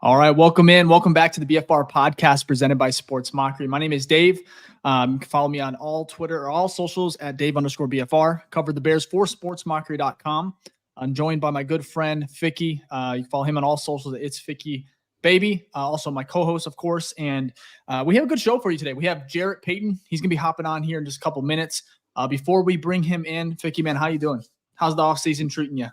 All right, welcome back to the BFR Podcast presented by Sports Mockery. My name is Dave. You can follow me on all Twitter or all socials at Dave_BFR. Cover the Bears for SportsMockery.com. I'm joined by my good friend Ficky. You can follow him on all socials. It's Ficky Baby. Also my co-host, of course. And we have a good show for you today. We have Jarrett Payton. He's gonna be hopping on here in just a couple minutes. Before we bring him in, Ficky, man, how you doing? How's the offseason treating you?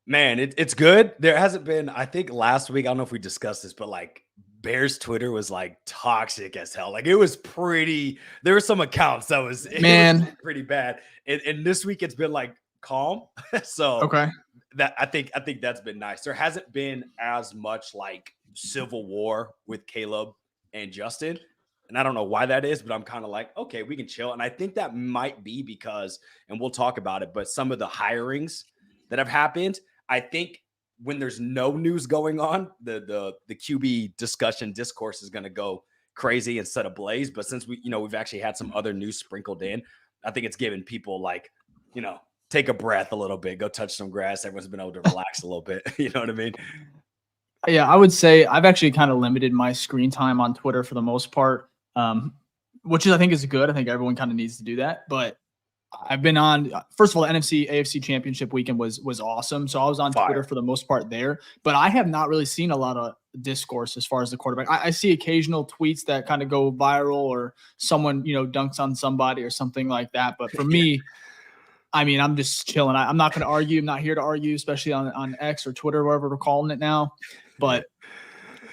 Man, it's good. There hasn't been, I think last week, I don't know if we discussed this, but like Bears Twitter was like toxic as hell. Like it was pretty, there were some accounts that was, it was pretty bad. And this week it's been like calm. So okay, that I think that's been nice. There hasn't been as much like civil war with Caleb and Justin. And I don't know why that is, but I'm kind of like, okay, we can chill. And I think that might be because, and we'll talk about it, but some of the hirings that have happened, I think when there's no news going on, the QB discourse is going to go crazy instead of blaze. But since we've actually had some other news sprinkled in, I think it's given people like, take a breath a little bit, go touch some grass. Everyone's been able to relax a little bit. You know what I mean? Yeah, I would say I've actually kind of limited my screen time on Twitter for the most part, which I think is good. I think everyone kind of needs to do that. But I've been on, first of all, the NFC AFC championship weekend was awesome. So I was on Twitter for the most part there, but I have not really seen a lot of discourse as far as the quarterback. I see occasional tweets that kind of go viral or someone, dunks on somebody or something like that. But for me, I mean, I'm just chilling. I'm not going to argue. I'm not here to argue, especially on X or Twitter, wherever we're calling it now. But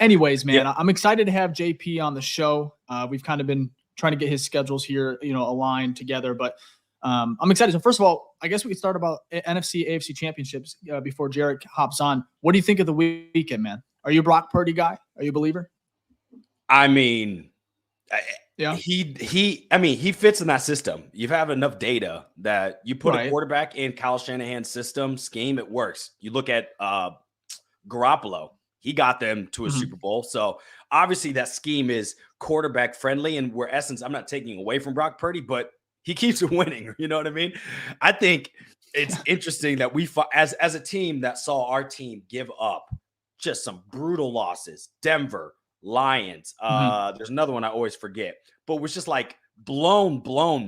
anyways, man, I'm excited to have JP on the show. We've kind of been trying to get his schedules here, aligned together, but I'm excited. So first of all, I guess we could start about NFC, AFC championships before Jarrett hops on. What do you think of the weekend, man? Are you a Brock Purdy guy? Are you a believer? I mean, he fits in that system. You have enough data that you put a quarterback in Kyle Shanahan's scheme, it works. You look at Garoppolo, he got them to a Super Bowl. So obviously that scheme is quarterback friendly, and I'm not taking away from Brock Purdy, but he keeps winning. You know what I mean? I think it's interesting that we, as a team that saw our team give up just some brutal losses, Denver, Lions. There's another one I always forget, but it was just like blown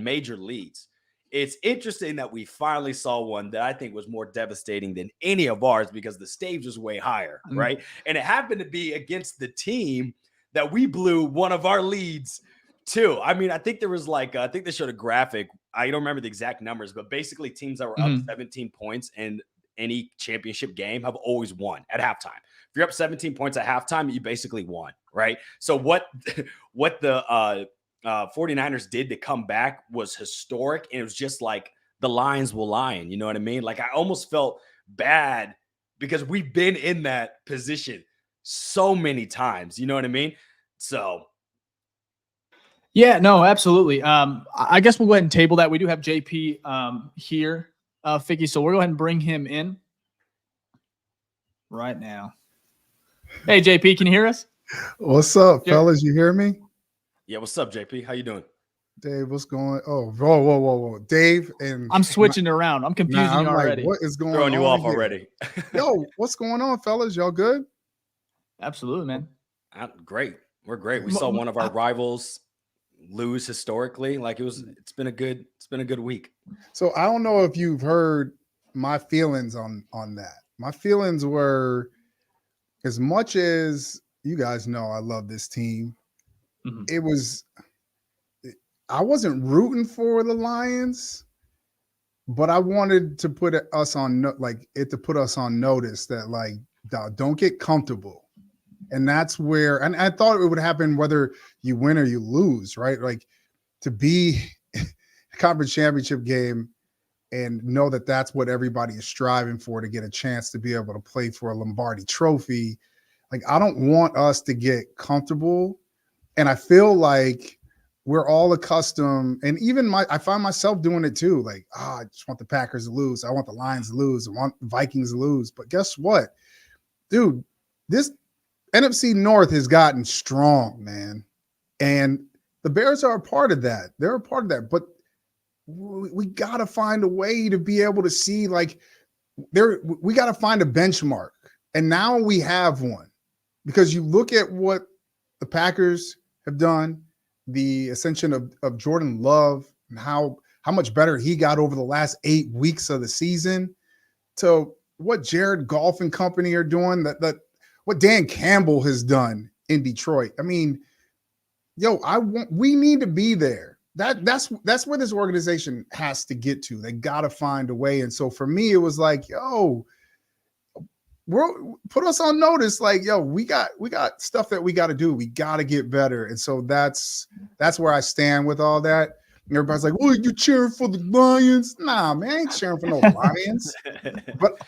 major leads. It's interesting that we finally saw one that I think was more devastating than any of ours because the stage was way higher, right? And it happened to be against the team that we blew one of our leads too. I mean, I think there was I think they showed a graphic. I don't remember the exact numbers, but basically teams that were up 17 points in any championship game have always won at halftime. If you're up 17 points at halftime, you basically won, right? So what the 49ers did to come back was historic. And it was just like the Lions will lion. You know what I mean? Like I almost felt bad because we've been in that position so many times. You know what I mean? So yeah, no, absolutely. I guess we'll go ahead and table that. We do have JP here, Ficky, so we'll go ahead and bring him in right now. Hey, JP, can you hear us? What's up, fellas? You hear me? Yeah, what's up, JP? How you doing? Dave, what's going on? Oh, whoa. Dave and I'm switching around. I'm confusing you already. What is going on? Throwing you off already. Yo, what's going on, fellas? Y'all good? Absolutely, man. Great. We're great. We saw one of our rivals lose historically. Like it's been a good week. So I don't know if you've heard my feelings on that. My feelings were, as much as you guys know I love this team, I wasn't rooting for the Lions, but I wanted to put us on notice that don't get comfortable. And that's where, and I thought it would happen whether you win or you lose, right? Like to be a conference championship game and know that that's what everybody is striving for, to get a chance to be able to play for a Lombardi trophy. Like, I don't want us to get comfortable. And I feel like we're all accustomed, and even I find myself doing it too. Like, I just want the Packers to lose. I want the Lions to lose. I want the Vikings to lose. But guess what? Dude, this NFC North has gotten strong, man. And the Bears are a part of that. They're a part of that. But we got to find a way to be able to see, we got to find a benchmark. And now we have one. because you look at what the Packers have done, the ascension of Jordan Love, and how much better he got over the last 8 weeks of the season, to what Jared Goff and company are doing, that what Dan Campbell has done in Detroit. I mean, we need to be there. That's where this organization has to get to. They got to find a way. And so for me, it was like, put us on notice. Like, we got stuff that we got to do. We got to get better. And so that's where I stand with all that. And everybody's like, "Oh, you cheering for the Lions?" Nah, man, I ain't cheering for no Lions.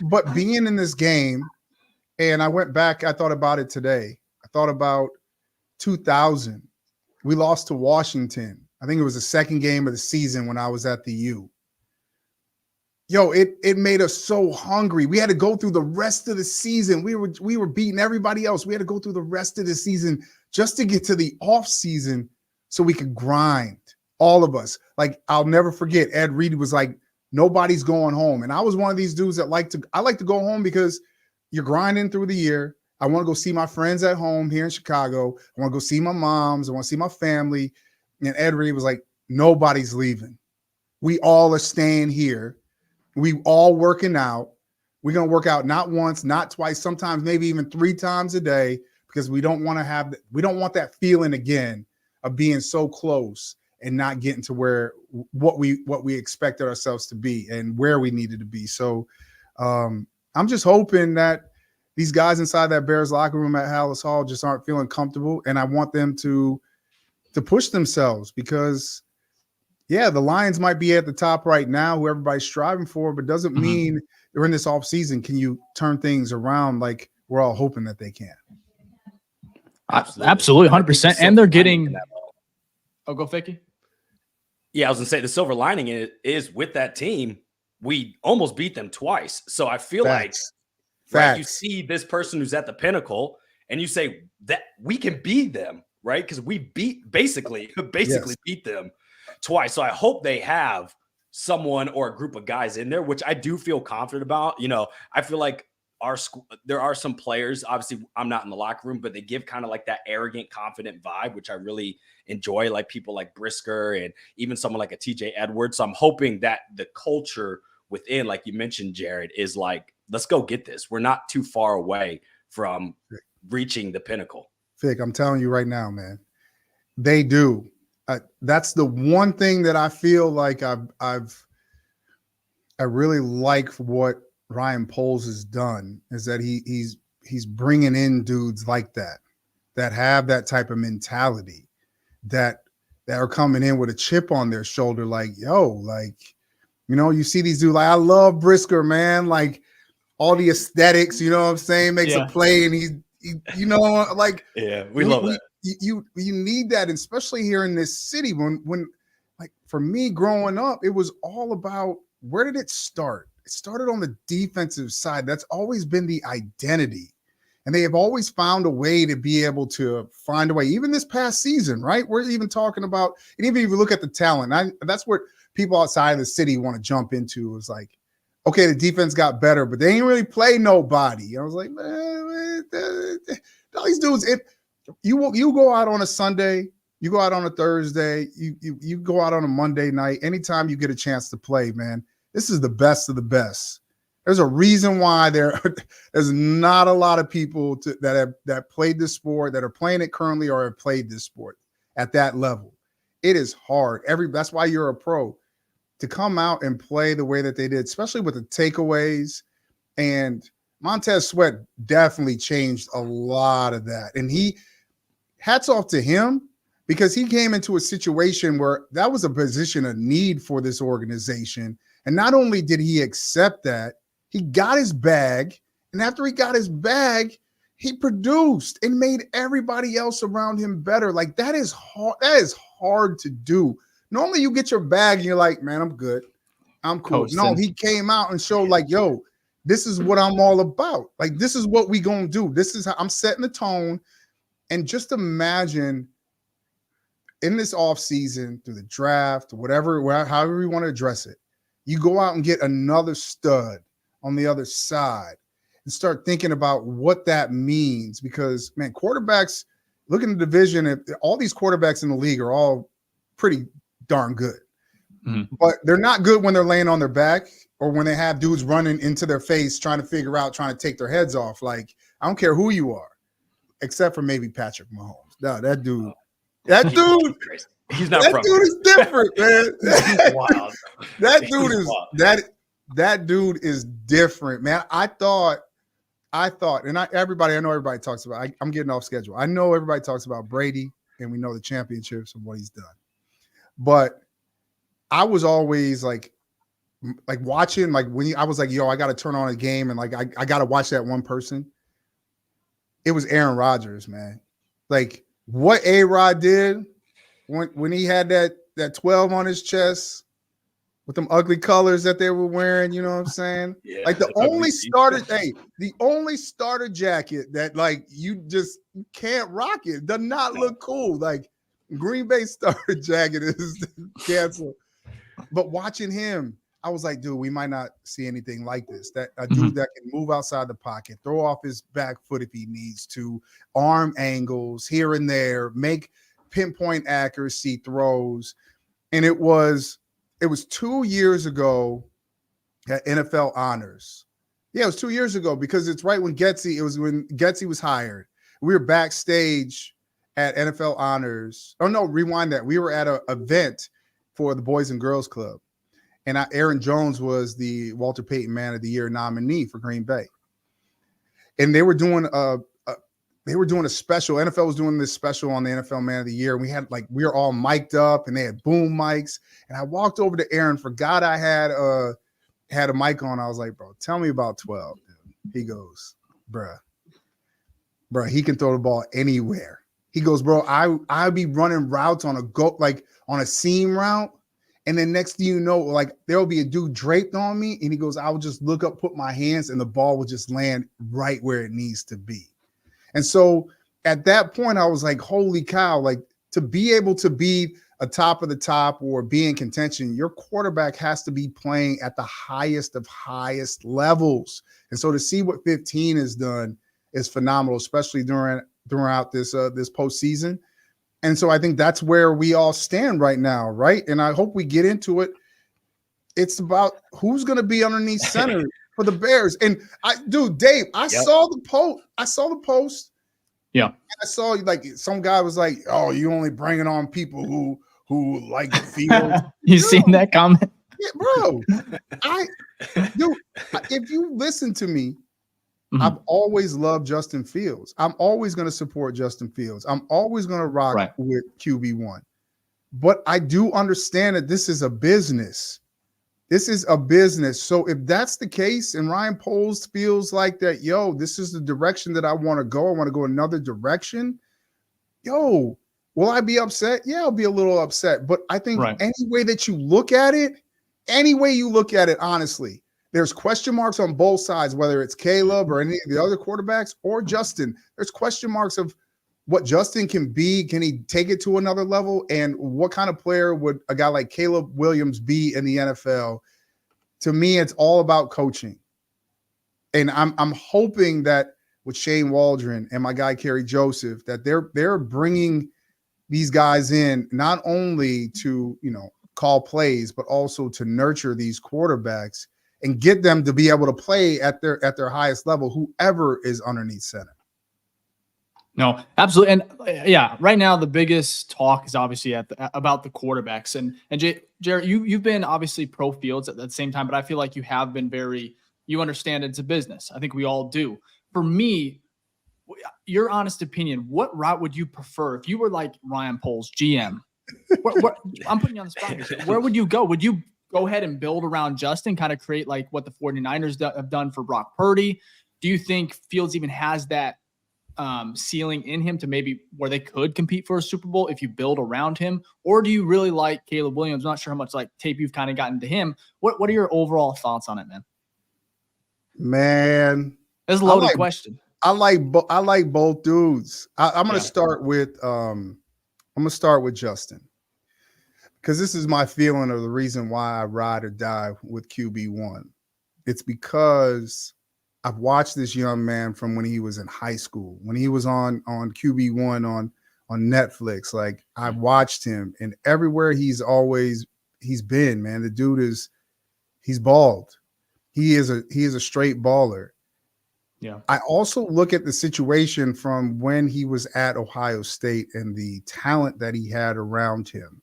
But being in this game, and I went back, I thought about it today. I thought about 2000. We lost to Washington. I think it was the second game of the season when I was at the U. It made us so hungry. We had to go through the rest of the season. We were beating everybody else. We had to go through the rest of the season just to get to the off season so we could grind. All of us. Like, I'll never forget, Ed Reed was like, nobody's going home. And I was one of these dudes that I like to go home because you're grinding through the year. I want to go see my friends at home here in Chicago. I want to go see my moms. I want to see my family. And Ed Reed was like, nobody's leaving. We all are staying here. We all working out. We're going to work out not once, not twice, sometimes maybe even 3 times a day, because we don't want that feeling again of being so close and not getting to what we expected ourselves to be and where we needed to be. So I'm just hoping that these guys inside that Bears locker room at Hallis Hall just aren't feeling comfortable. And I want them to push themselves, because the Lions might be at the top right now, who everybody's striving for, but doesn't mean during this off season, can you turn things around like we're all hoping that they can? Absolutely. 100%. And they're getting, go Ficky. Yeah, I was gonna say the silver lining is with that team, we almost beat them twice. So I feel like you see this person who's at the pinnacle, and you say that we can beat them, right? Because we basically beat them twice. So I hope they have someone or a group of guys in there, which I do feel confident about. I feel like there are some players, obviously I'm not in the locker room, but they give kind of like that arrogant, confident vibe, which I really enjoy, like people like Brisker and even someone like a TJ Edwards. So I'm hoping that the culture within, like you mentioned, Jared, is like, let's go get this. We're not too far away from reaching the pinnacle. Fick, I'm telling you right now, man, they do. That's the one thing that I feel like I really like what Ryan Poles has done, is that he's bringing in dudes like that have that type of mentality, that are coming in with a chip on their shoulder. Like, you see these dudes, like, I love Brisker, man. Like, all the aesthetics, you know what I'm saying, makes a play, and he we love that. You need that, especially here in this city. When like for me growing up, it was all about, where did it start? It started on the defensive side. That's always been the identity. And they have always found a way to be able to find a way. Even this past season, right? We're even talking about, and even if you look at the talent, that's what people outside of the city want to jump into, is like, okay, the defense got better, but they ain't really play nobody. I was like, man, all these dudes, you go out on a Sunday, you go out on a Thursday, you go out on a Monday night, anytime you get a chance to play, man, this is the best of the best. There's a reason why there's not a lot of people that played this sport, that are playing it currently, or have played this sport at that level. It is hard. That's why you're a pro, to come out and play the way that they did, especially with the takeaways. And Montez Sweat definitely changed a lot of that. And hats off to him, because he came into a situation where that was a position of need for this organization. And not only did he accept that, he got his bag. And after he got his bag, he produced and made everybody else around him better. Like, that is hard. That is hard to do. Normally you get your bag and you're like, man, I'm good. I'm cool. Coasting. No, he came out and showed like, yo, this is what I'm all about. Like, this is what we gonna do. This is how I'm setting the tone. And just imagine in this offseason, through the draft, however you want to address it, you go out and get another stud on the other side. and start thinking about what that means. Because, man, quarterbacks, look in the division, all these quarterbacks in the league are all pretty darn good. Mm-hmm. But they're not good when they're laying on their back or when they have dudes running into their face trying to take their heads off. Like, I don't care who you are, except for maybe Patrick Mahomes. No, that dude, he's not. That dude is different, man. He's wild. That dude is different, man. I know everybody talks about. I'm getting off schedule. I know everybody talks about Brady, and we know the championships and what he's done. But I was always like watching, like when I was like, yo, I got to turn on a game, and like I got to watch that one person. It was Aaron Rodgers, man. Like what A-Rod did when he had that 12 on his chest with them ugly colors that they were wearing, you know what I'm saying? Yeah, like the only starter jacket that like you can't rock it. Does not look cool. Like Green Bay starter jacket is canceled. But watching him, I was like, dude, we might not see anything like this. That a dude that can move outside the pocket, throw off his back foot if he needs to, arm angles here and there, make pinpoint accuracy throws. And it was 2 years ago at NFL Honors. Yeah, it was 2 years ago because it's right when Getsy was hired. We were backstage at NFL Honors. Oh, no, rewind that. We were at an event for the Boys and Girls Club. And Aaron Jones was the Walter Payton Man of the Year nominee for Green Bay. And they were doing a special. NFL was doing this special on the NFL Man of the Year. And we were all mic'd up and they had boom mics. And I walked over to Aaron, forgot I had a mic on. I was like, bro, tell me about 12. Dude. He goes, bruh, he can throw the ball anywhere. He goes, bro, I'd be running routes on a seam route. And then next thing you know, like there'll be a dude draped on me. And he goes, I would just look up, put my hands, and the ball would just land right where it needs to be. And so at that point, I was like, holy cow, like to be able to be a top of the top or be in contention, your quarterback has to be playing at the highest of highest levels. And so to see what 15 has done is phenomenal, especially throughout this postseason. And so I think that's where we all stand right now, right? And I hope we get into it. It's about who's going to be underneath center for the Bears. And Dave, I saw the post. Yeah. I saw like some guy was like, "Oh, you only bringing on people who like the field." You seen that comment? Yeah, bro. If you listen to me, I've always loved Justin Fields. I'm always going to support Justin Fields. I'm always going to rock with QB1. But I do understand that this is a business. This is a business. So if that's the case and Ryan Poles feels like that, this is the direction that I want to go. I want to go another direction. Will I be upset? Yeah, I'll be a little upset. But I think any way that you look at it, honestly, there's question marks on both sides, whether it's Caleb or any of the other quarterbacks or Justin. There's question marks of what Justin can be. Can he take it to another level? And what kind of player would a guy like Caleb Williams be in the NFL? To me, it's all about coaching. And I'm hoping that with Shane Waldron and my guy, Kerry Joseph, that they're bringing these guys in not only to, call plays, but also to nurture these quarterbacks and get them to be able to play at their highest level, whoever is underneath center. No, absolutely. And right now the biggest talk is obviously about the quarterbacks. And Jarrett, you've been obviously pro Fields at the same time, but I feel like you have been you understand it's a business. I think we all do. For me, your honest opinion, what route would you prefer if you were like Ryan Poles, GM? I'm putting you on the spot. Where would you go? Would you go ahead and build around Justin, kind of create like what the 49ers have done for Brock Purdy? Do you think Fields even has that ceiling in him to maybe where they could compete for a Super Bowl if you build around him? Or do you really like Caleb Williams? I'm not sure how much like tape you've kind of gotten to him. What are your overall thoughts on it, man? Man, that's a loaded question. I like both dudes. I'm going to start with Justin, because this is my feeling of the reason why I ride or die with QB1. It's because I've watched this young man from when he was in high school, when he was on QB1 on Netflix. Like I've watched him, and everywhere he's been, man. The dude he's balled. He is a straight baller. Yeah. I also look at the situation from when he was at Ohio State and the talent that he had around him.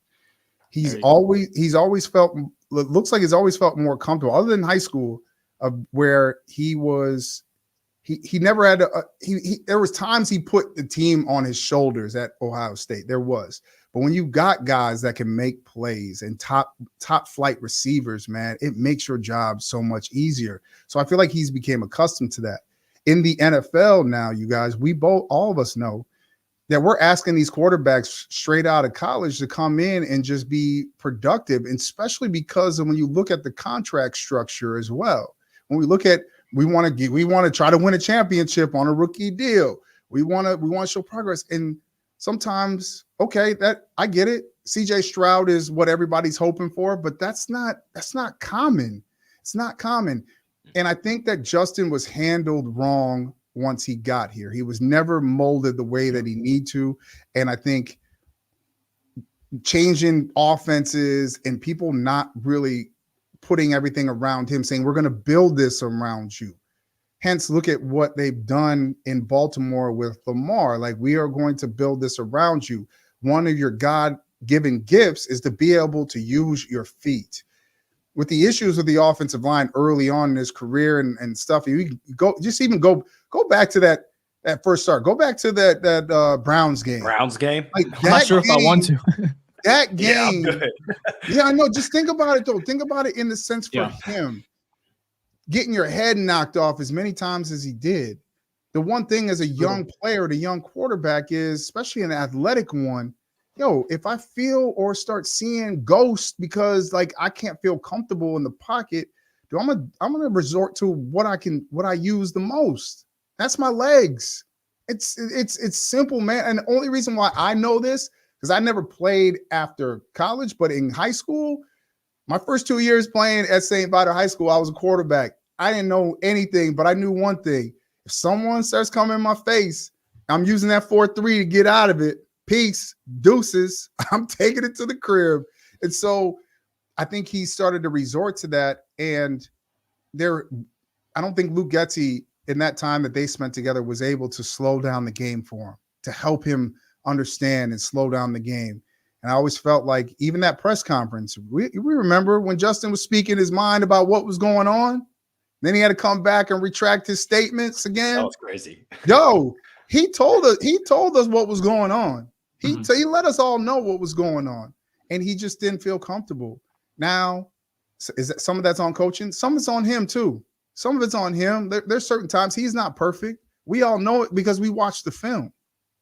He's always felt, looks like he's always felt more comfortable, other than high school, where he was. He never had there was times he put the team on his shoulders at Ohio State. There was. But when you got guys that can make plays and top flight receivers, man, it makes your job so much easier. So I feel like he's became accustomed to that. In the NFL now, you guys, all of us know that we're asking these quarterbacks straight out of college to come in and just be productive, and especially because of when you look at the contract structure as well. When we look at we want to try to win a championship on a rookie deal. We want to show progress. And sometimes, okay, that I get it. CJ Stroud is what everybody's hoping for, but that's not common. It's not common. And I think that Justin was handled wrong once he got here. He was never molded the way that he need to. And I think changing offenses and people not really putting everything around him, saying we're going to build this around you. Hence, look at what they've done in Baltimore with Lamar. Like, we are going to build this around you. One of your God-given gifts is to be able to use your feet. With the issues with the offensive line early on in his career and stuff, you go back to that first start. Go back to that Browns game. Browns game? Like, I'm not sure if I want to. That game, yeah, I know. Just think about it, though. Think about it in the sense for him getting your head knocked off as many times as he did. The one thing as a young player, the young quarterback is, especially an athletic one, if I feel or start seeing ghosts because like I can't feel comfortable in the pocket, I'm gonna resort to what I use the most. That's my legs. It's simple, man. And the only reason why I know this, because I never played after college, but in high school, my first 2 years playing at St. Vital High School, I was a quarterback. I didn't know anything, but I knew one thing. If someone starts coming in my face, I'm using that 4-3 to get out of it. Peace, deuces. I'm taking it to the crib. And so I think he started to resort to that. And I don't think Luke Getsy in that time that they spent together was able to slow down the game for him, to help him understand and slow down the game. And I always felt like even that press conference, we remember when Justin was speaking his mind about what was going on. Then he had to come back and retract his statements again. That was crazy. He told us what was going on. He let us all know what was going on, and he just didn't feel comfortable. Now, is that some of that's on coaching? Some of it's on him too. Some of it's on him. There's certain times he's not perfect. We all know it because we watched the film.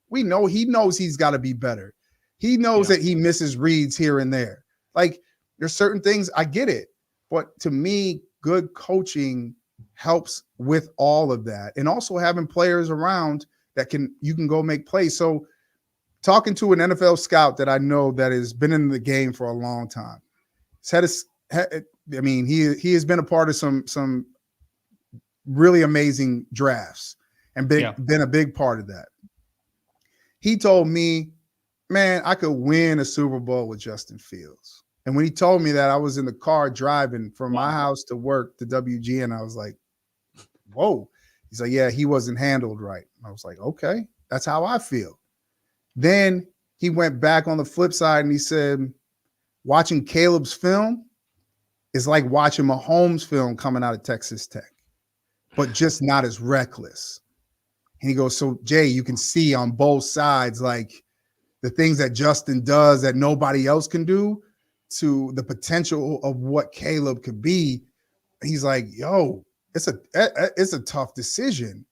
We know he knows he's got to be better. He knows that he misses reads here and there. Like, there's certain things, I get it. But to me, good coaching helps with all of that. And also having players around that you can go make plays. So talking to an NFL scout that I know that has been in the game for a long time, he has been a part of some really amazing drafts and been a big part of that. He told me, man, I could win a Super Bowl with Justin Fields. And when he told me that, I was in the car driving from my house to work to WGN. I was like, whoa. He's like, yeah, he wasn't handled right. I was like, okay, that's how I feel. Then he went back on the flip side and he said, watching Caleb's film is like watching Mahomes' film coming out of Texas Tech, but just not as reckless. And he goes, so Jay, you can see on both sides, like the things that Justin does that nobody else can do to the potential of what Caleb could be. He's like, yo, it's a tough decision.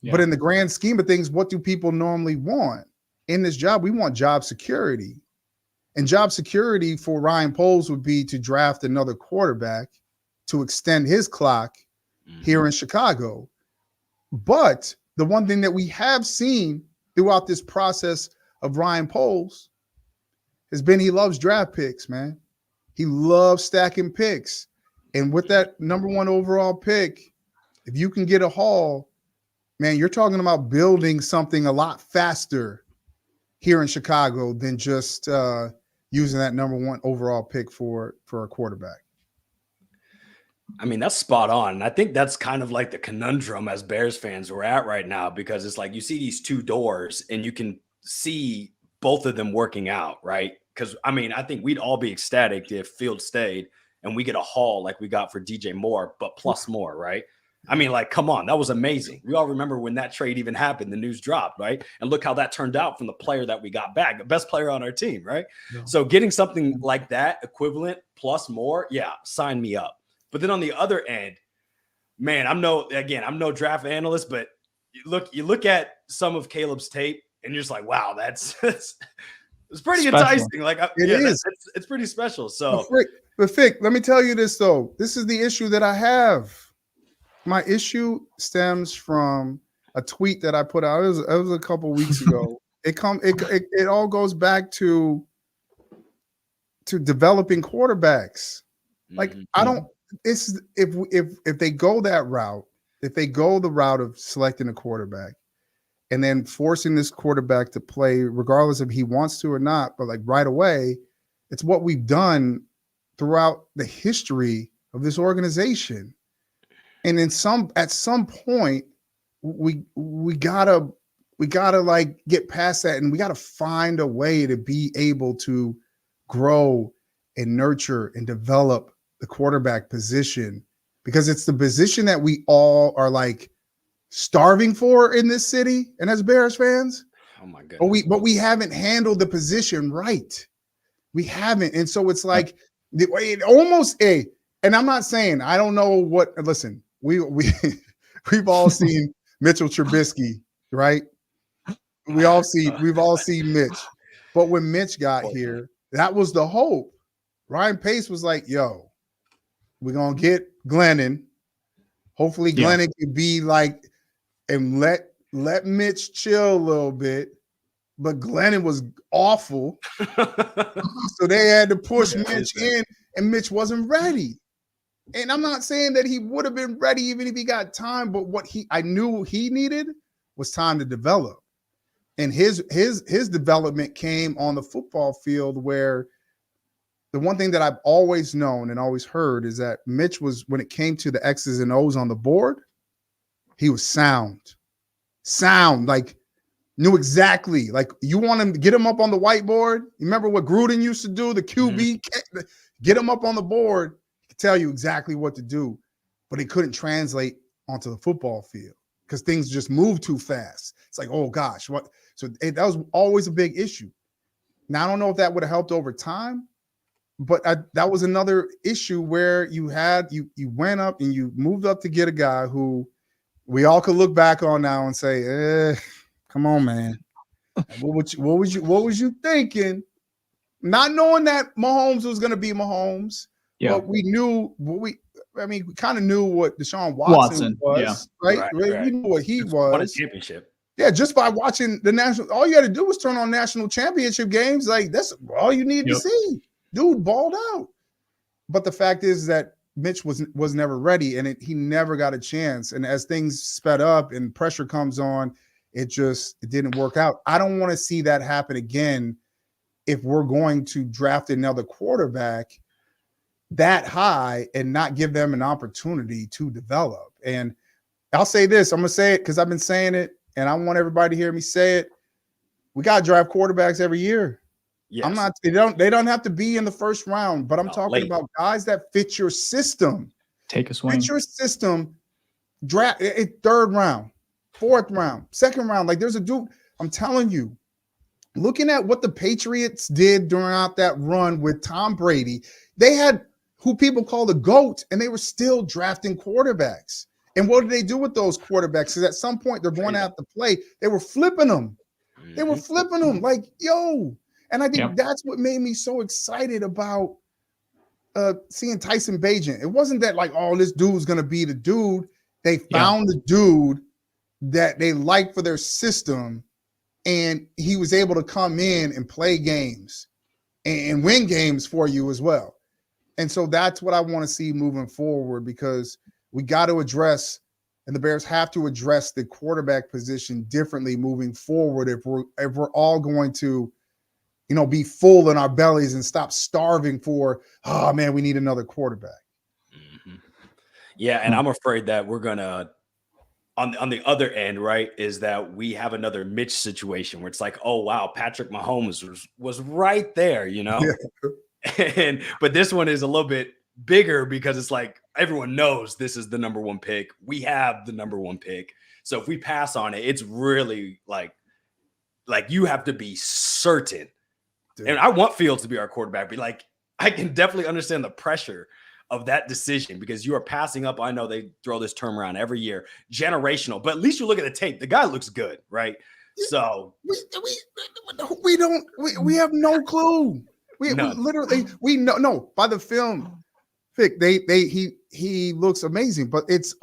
Yeah. But in the grand scheme of things, what do people normally want? In this job, we want job security. And job security for Ryan Poles would be to draft another quarterback to extend his clock here in Chicago. But the one thing that we have seen throughout this process of Ryan Poles has been he loves draft picks, man. He loves stacking picks. And with that number 1 overall pick, If you can get a Hall, man, you're talking about building something a lot faster here in Chicago than just using that number 1 overall pick for a quarterback. I mean, that's spot on. And I think that's kind of like the conundrum as Bears fans we're at right now, because it's like you see these 2 doors and you can see both of them working out, right? Because, I mean, I think we'd all be ecstatic if Fields stayed and we get a Hall like we got for DJ Moore, but plus more, right? I mean, like, come on, that was amazing. We all remember when that trade even happened, the news dropped, right? And look how that turned out from the player that we got back, the best player on our team, right? Yeah. So getting something like that equivalent plus more, yeah, sign me up. But then on the other end, man, I'm no draft analyst, but you look at some of Caleb's tape and you're just like, wow, it's pretty enticing. Like, it's pretty special. So, but Fick, let me tell you this though. This is the issue that I have. My issue stems from a tweet that I put out. It was a couple weeks ago. It all goes back to developing quarterbacks. Like, I don't. It's if they go that route, if they go the route of selecting a quarterback and then forcing this quarterback to play regardless if he wants to or not, but like right away, it's what we've done throughout the history of this organization. And at some point, we gotta like get past that, and we gotta find a way to be able to grow and nurture and develop the quarterback position, because it's the position that we all are like starving for in this city and as Bears fans. Oh my goodness. But we haven't handled the position right. We haven't. And so it's like it almost and I'm not saying I don't know what. Listen, we've all seen Mitchell Trubisky, right? We've all seen Mitch. But when Mitch got here, that was the hope. Ryan Pace was like, yo, we're gonna get Glennon. Hopefully Glennon can be like, and let Mitch chill a little bit. But Glennon was awful. So they had to push Mitch in, and Mitch wasn't ready. And I'm not saying that he would have been ready even if he got time, but what I knew he needed was time to develop. And his development came on the football field, where the one thing that I've always known and always heard is that Mitch was, when it came to the X's and O's on the board, he was sound, like knew exactly, like you want him to get him up on the whiteboard. You remember what Gruden used to do, the QB, get him up on the board, he could tell you exactly what to do, but he couldn't translate onto the football field because things just moved too fast. It's like, oh gosh, what? So that was always a big issue. Now, I don't know if that would have helped over time, but that was another issue where you went up and you moved up to get a guy who we all could look back on now and say, come on, man. What was you thinking? Not knowing that Mahomes was going to be Mahomes, but we kind of knew what Deshaun Watson was, right? We knew what he was. Won a championship. Yeah, just by watching the national, all you had to do was turn on national championship games. Like, that's all you need to see. Dude balled out. But the fact is that Mitch was never ready, and he never got a chance. And as things sped up and pressure comes on, it didn't work out. I don't want to see that happen again if we're going to draft another quarterback that high and not give them an opportunity to develop. And I'll say this, I'm going to say it because I've been saying it, and I want everybody to hear me say it. We got to draft quarterbacks every year. Yes. They don't have to be in the first round, but I'm talking about guys that fit your system. Take a swing. Fit your system, draft it, third round, fourth round, second round. Like, there's a dude, I'm telling you, looking at what the Patriots did during that run with Tom Brady, they had who people call the GOAT, and they were still drafting quarterbacks. And what did they do with those quarterbacks? Because at some point they're going to have to play. They were flipping them. They were flipping them like, yo. And I think that's what made me so excited about seeing Tyson Bagent. It wasn't that like, oh, this dude's going to be the dude. They found the dude that they liked for their system, and he was able to come in and play games and win games for you as well. And so that's what I want to see moving forward, because we got to address And the Bears have to address the quarterback position differently moving forward if we're all going to, be full in our bellies and stop starving for, oh man, we need another quarterback. Mm-hmm. Yeah, and I'm afraid that we're gonna on the other end, right, is that we have another Mitch situation where it's like, oh wow, Patrick Mahomes was right there, Yeah. But this one is a little bit bigger because it's like everyone knows this is the number one pick. We have the number one pick. So if we pass on it, it's really like you have to be certain. Dude. And I want Fields to be our quarterback, but like I can definitely understand the pressure of that decision because you are passing up. I know they throw this term around every year, generational, but at least you look at the tape. The guy looks good, right? So we have no clue. We literally know by the film. He looks amazing, but it's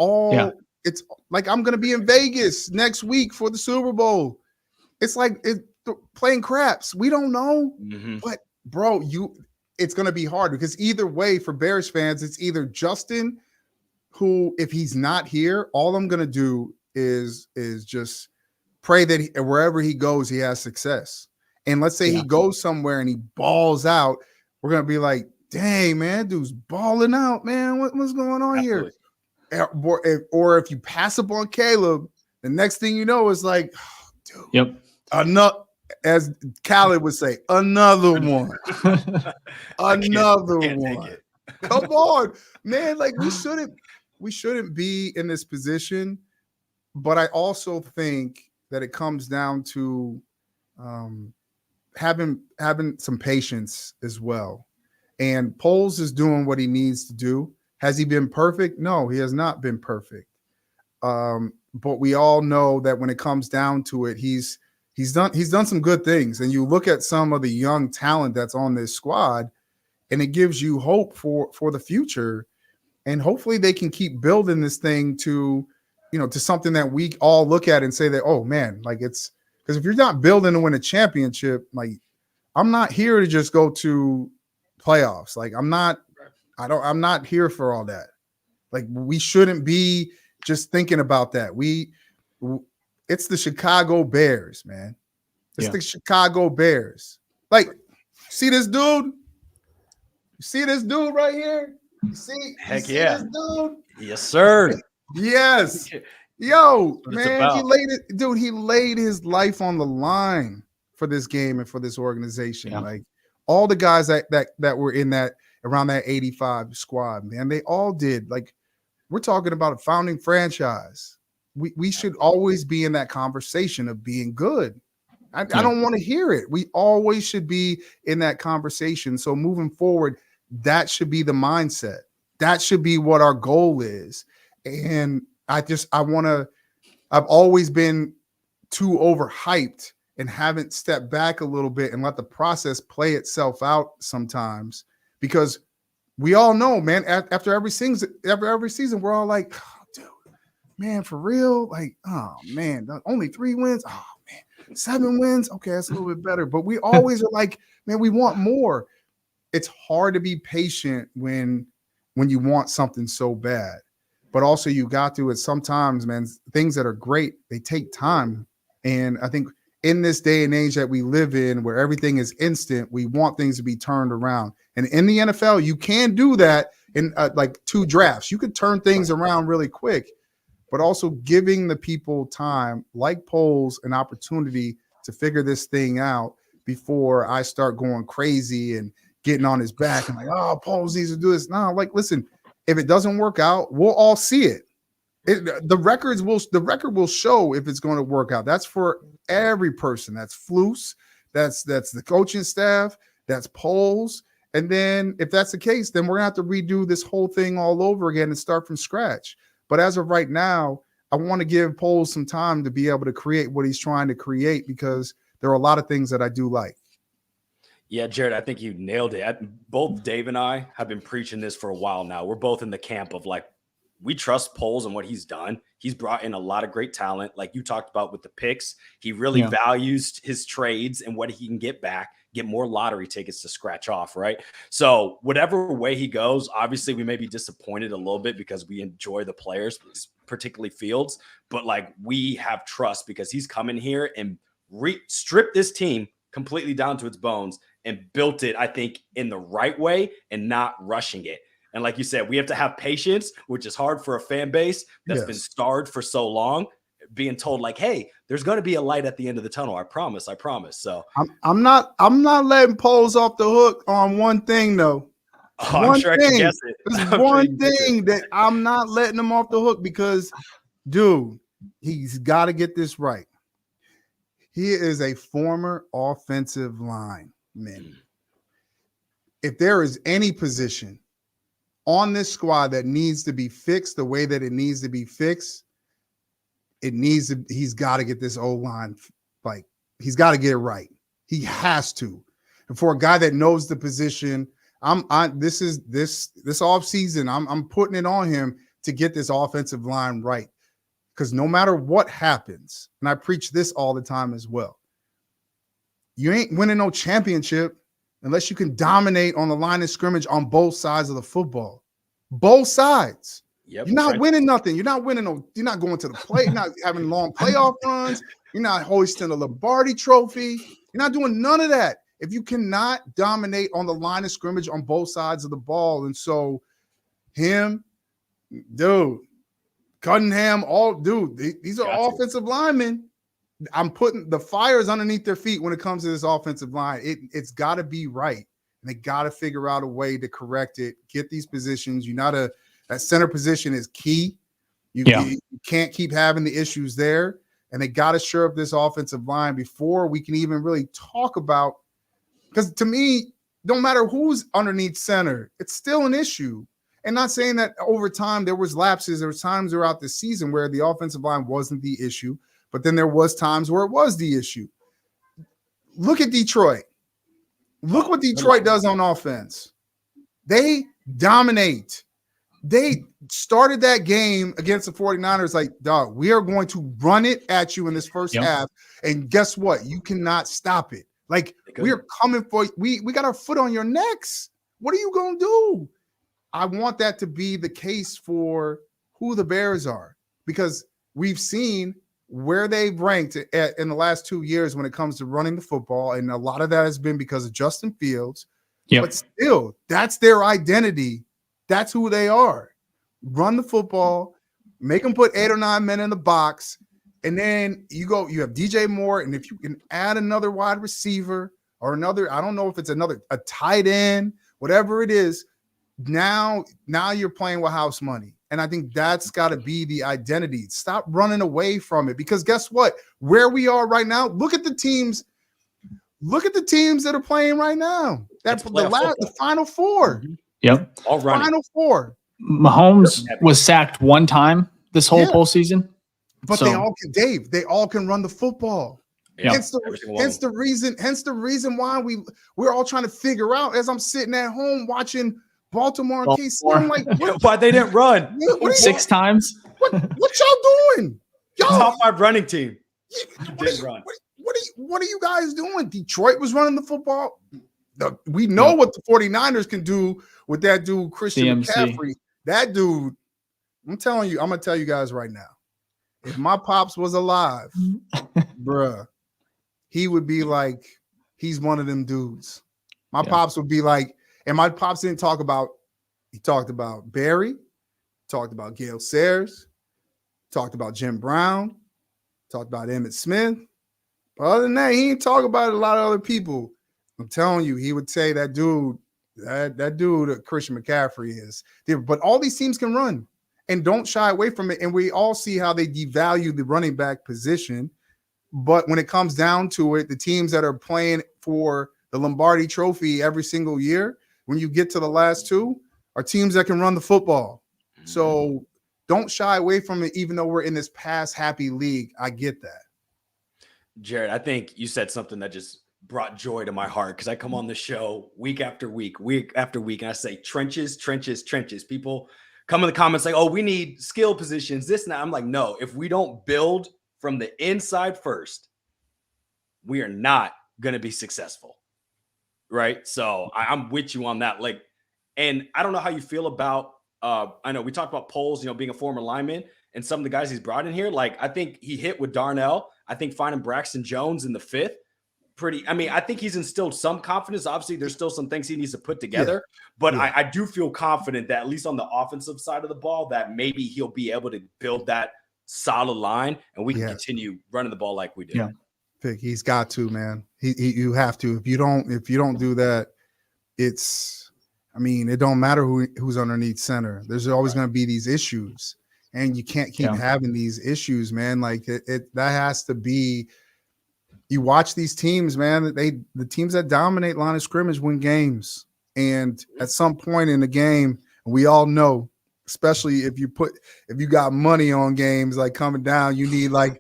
like I'm gonna be in Vegas next week for the Super Bowl. It's like playing craps. We don't know, but bro, it's going to be hard because either way for Bears fans, it's either Justin, who, if he's not here, all I'm going to do is just pray that wherever he goes, he has success. And let's say he goes somewhere and he balls out. We're going to be like, dang, man, dude's balling out, man. What's going on here? Or if you pass up on Caleb, the next thing you know is like, oh, dude, enough. As Khaled would say, another one. Another one. Come on, man. Like we shouldn't be in this position. But I also think that it comes down to having some patience as well. And Poles is doing what he needs to do. Has he been perfect? No, he has not been perfect. But we all know that when it comes down to it, he's done some good things. And you look at some of the young talent that's on this squad, and it gives you hope for the future. And hopefully they can keep building this thing to something that we all look at and say that, oh man, like it's because if you're not building to win a championship, like I'm not here to just go to playoffs. Like I'm not here for all that. Like we shouldn't be just thinking about that. It's the Chicago Bears, man. It's the Chicago Bears. Like, see this dude? You see this dude right here? You see this dude? Yes, sir. Yes. Yo, man, he laid his life on the line for this game and for this organization. Yeah. Like all the guys that were in that around that 85 squad, man, they all did. Like we're talking about a founding franchise. We should always be in that conversation of being good. I don't want to hear it. We always should be in that conversation. So moving forward, that should be the mindset. That should be what our goal is. And I've always been too overhyped and haven't stepped back a little bit and let the process play itself out sometimes, because we all know, man, after every season, we're all like, oh, dude, man, for real? Like, oh man, only 3 wins. Oh man, 7 wins. Okay, that's a little bit better. But we always are like, man, we want more. It's hard to be patient when you want something so bad. But also you got to, sometimes, man, things that are great, they take time. And I think in this day and age that we live in, where everything is instant, we want things to be turned around. And in the NFL, you can do that in like 2 drafts. You could turn things around really quick, but also giving the people time, like Poles, an opportunity to figure this thing out before I start going crazy and getting on his back and like, oh, Poles needs to do this. No, like, listen, if it doesn't work out, we'll all see it. The record will show if it's going to work out. That's for every person. That's Flus. That's the coaching staff. That's Poles. And then if that's the case, then we're gonna have to redo this whole thing all over again and start from scratch. But as of right now, I want to give Poles some time to be able to create what he's trying to create, because there are a lot of things that I do like. Yeah, Jarrett, I think you nailed it. Both Dave and I have been preaching this for a while now. We're both in the camp of like, we trust Poles and what he's done. He's brought in a lot of great talent, like you talked about with the picks. He really values his trades and what he can get back, get more lottery tickets to scratch off, right? So whatever way he goes, obviously we may be disappointed a little bit because we enjoy the players, particularly Fields, but like we have trust because he's come in here and stripped this team completely down to its bones and built it, I think, in the right way and not rushing it. And like you said, we have to have patience, which is hard for a fan base that's been starved for so long, being told like, hey, there's going to be a light at the end of the tunnel. I promise. So I'm not letting Poles off the hook on one thing though. I'm sure I can guess it. There's one thing that I'm not letting him off the hook because, dude, he's got to get this right. He is a former offensive lineman. If there is any position on this squad that needs to be fixed the way that it needs to be fixed, he's got to get this O-line, like he's got to get it right. He has to. And for a guy that knows the position, this offseason, I'm putting it on him to get this offensive line right. Because no matter what happens, and I preach this all the time as well, you ain't winning no championship unless you can dominate on the line of scrimmage on both sides of the football. Both sides. Yep, you're not winning nothing. You're not winning. You're not going to the play. You're not having long playoff runs. You're not hoisting a Lombardi trophy. You're not doing none of that if you cannot dominate on the line of scrimmage on both sides of the ball. And so him, dude, Cunningham, these are offensive linemen. I'm putting the fires underneath their feet when it comes to this offensive line. It's got to be right. And they got to figure out a way to correct it, get these positions. That center position is key. You can't keep having the issues there. And they got to shore up this offensive line before we can even really talk about, because to me, no matter who's underneath center, it's still an issue. And not saying that over time there was lapses. There was times throughout the season where the offensive line wasn't the issue, but then there was times where it was the issue. Look at Detroit. Look what Detroit does on offense. They dominate. They started that game against the 49ers like, dog, we are going to run it at you in this first half. And guess what? You cannot stop it. Like, we are coming for you. We got our foot on your necks. What are you going to do? I want that to be the case for who the Bears are, because we've seen where they've ranked in the last 2 years when it comes to running the football. And a lot of that has been because of Justin Fields. But still, that's their identity. That's who they are. Run the football, make them put 8 or 9 men in the box. And then you have DJ Moore. And if you can add another wide receiver or another, I don't know if it's a tight end, whatever it is, now you're playing with house money. And I think that's got to be the identity. Stop running away from it, because guess what? Where we are right now, look at the teams that are playing right now. That's the Final Four. Yep. All running. Final Four. Mahomes was sacked one time this whole postseason. But they all can run the football. Yeah. Hence the reason why we're all trying to figure out, as I'm sitting at home watching Baltimore and KC, I'm like, why they didn't run 6 times? What y'all doing? Top 5 running team. Didn't run. What are you guys doing? Detroit was running the football. We know what the 49ers can do with that dude, Christian McCaffrey. That dude, I'm going to tell you guys right now, if my pops was alive, bruh, he would be like, he's one of them dudes. My pops would be like, and my pops didn't talk about, he talked about Barry, talked about Gale Sayers, talked about Jim Brown, talked about Emmitt Smith. But other than that, he didn't talk about a lot of other people. I'm telling you, he would say that dude, that dude, Christian McCaffrey is there. But all these teams can run and don't shy away from it. And we all see how they devalue the running back position. But when it comes down to it, the teams that are playing for the Lombardi Trophy every single year, when you get to the last two, are teams that can run the football. So don't shy away from it, even though we're in this pass happy league. I get that. Jarrett, I think you said something that just brought joy to my heart, because I come on the show week after week, and I say trenches, trenches, trenches. People come in the comments like, oh, we need skill positions, this and that. I'm like, no, if we don't build from the inside first, we are not going to be successful. Right. So I'm with you on that. Like, and I don't know how you feel about, I know we talked about Poles, being a former lineman and some of the guys he's brought in here. Like, I think he hit with Darnell. I think finding Braxton Jones in the 5th, I think he's instilled some confidence. Obviously, there's still some things he needs to put together, but I do feel confident that at least on the offensive side of the ball, that maybe he'll be able to build that solid line and we can continue running the ball like we did. Yeah. Pick, he's got to, man. You have to. If you don't do that, it don't matter who's underneath center. There's always going to be these issues, and you can't keep having these issues, man. Like that has to be. You watch these teams, man. The teams that dominate line of scrimmage win games, and at some point in the game, we all know, especially if you got money on games like coming down, you need like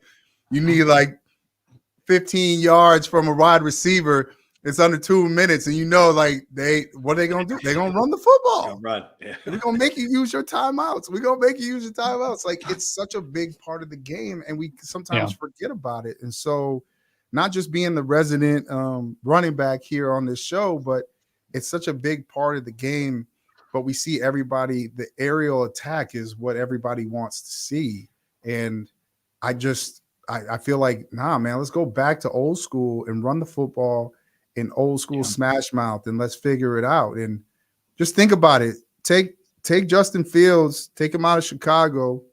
15 yards from a wide receiver. It's under 2 minutes, and what are they gonna do? They're gonna run the football. Run. Yeah. We're gonna make you use your timeouts. Like, it's such a big part of the game, and we sometimes forget about it. And so, not just being the resident running back here on this show, but it's such a big part of the game. But we see everybody, the aerial attack is what everybody wants to see. And I feel like, nah, man, let's go back to old school and run the football in old school smash mouth, and let's figure it out. And just think about it. Take Justin Fields, take him out of Chicago,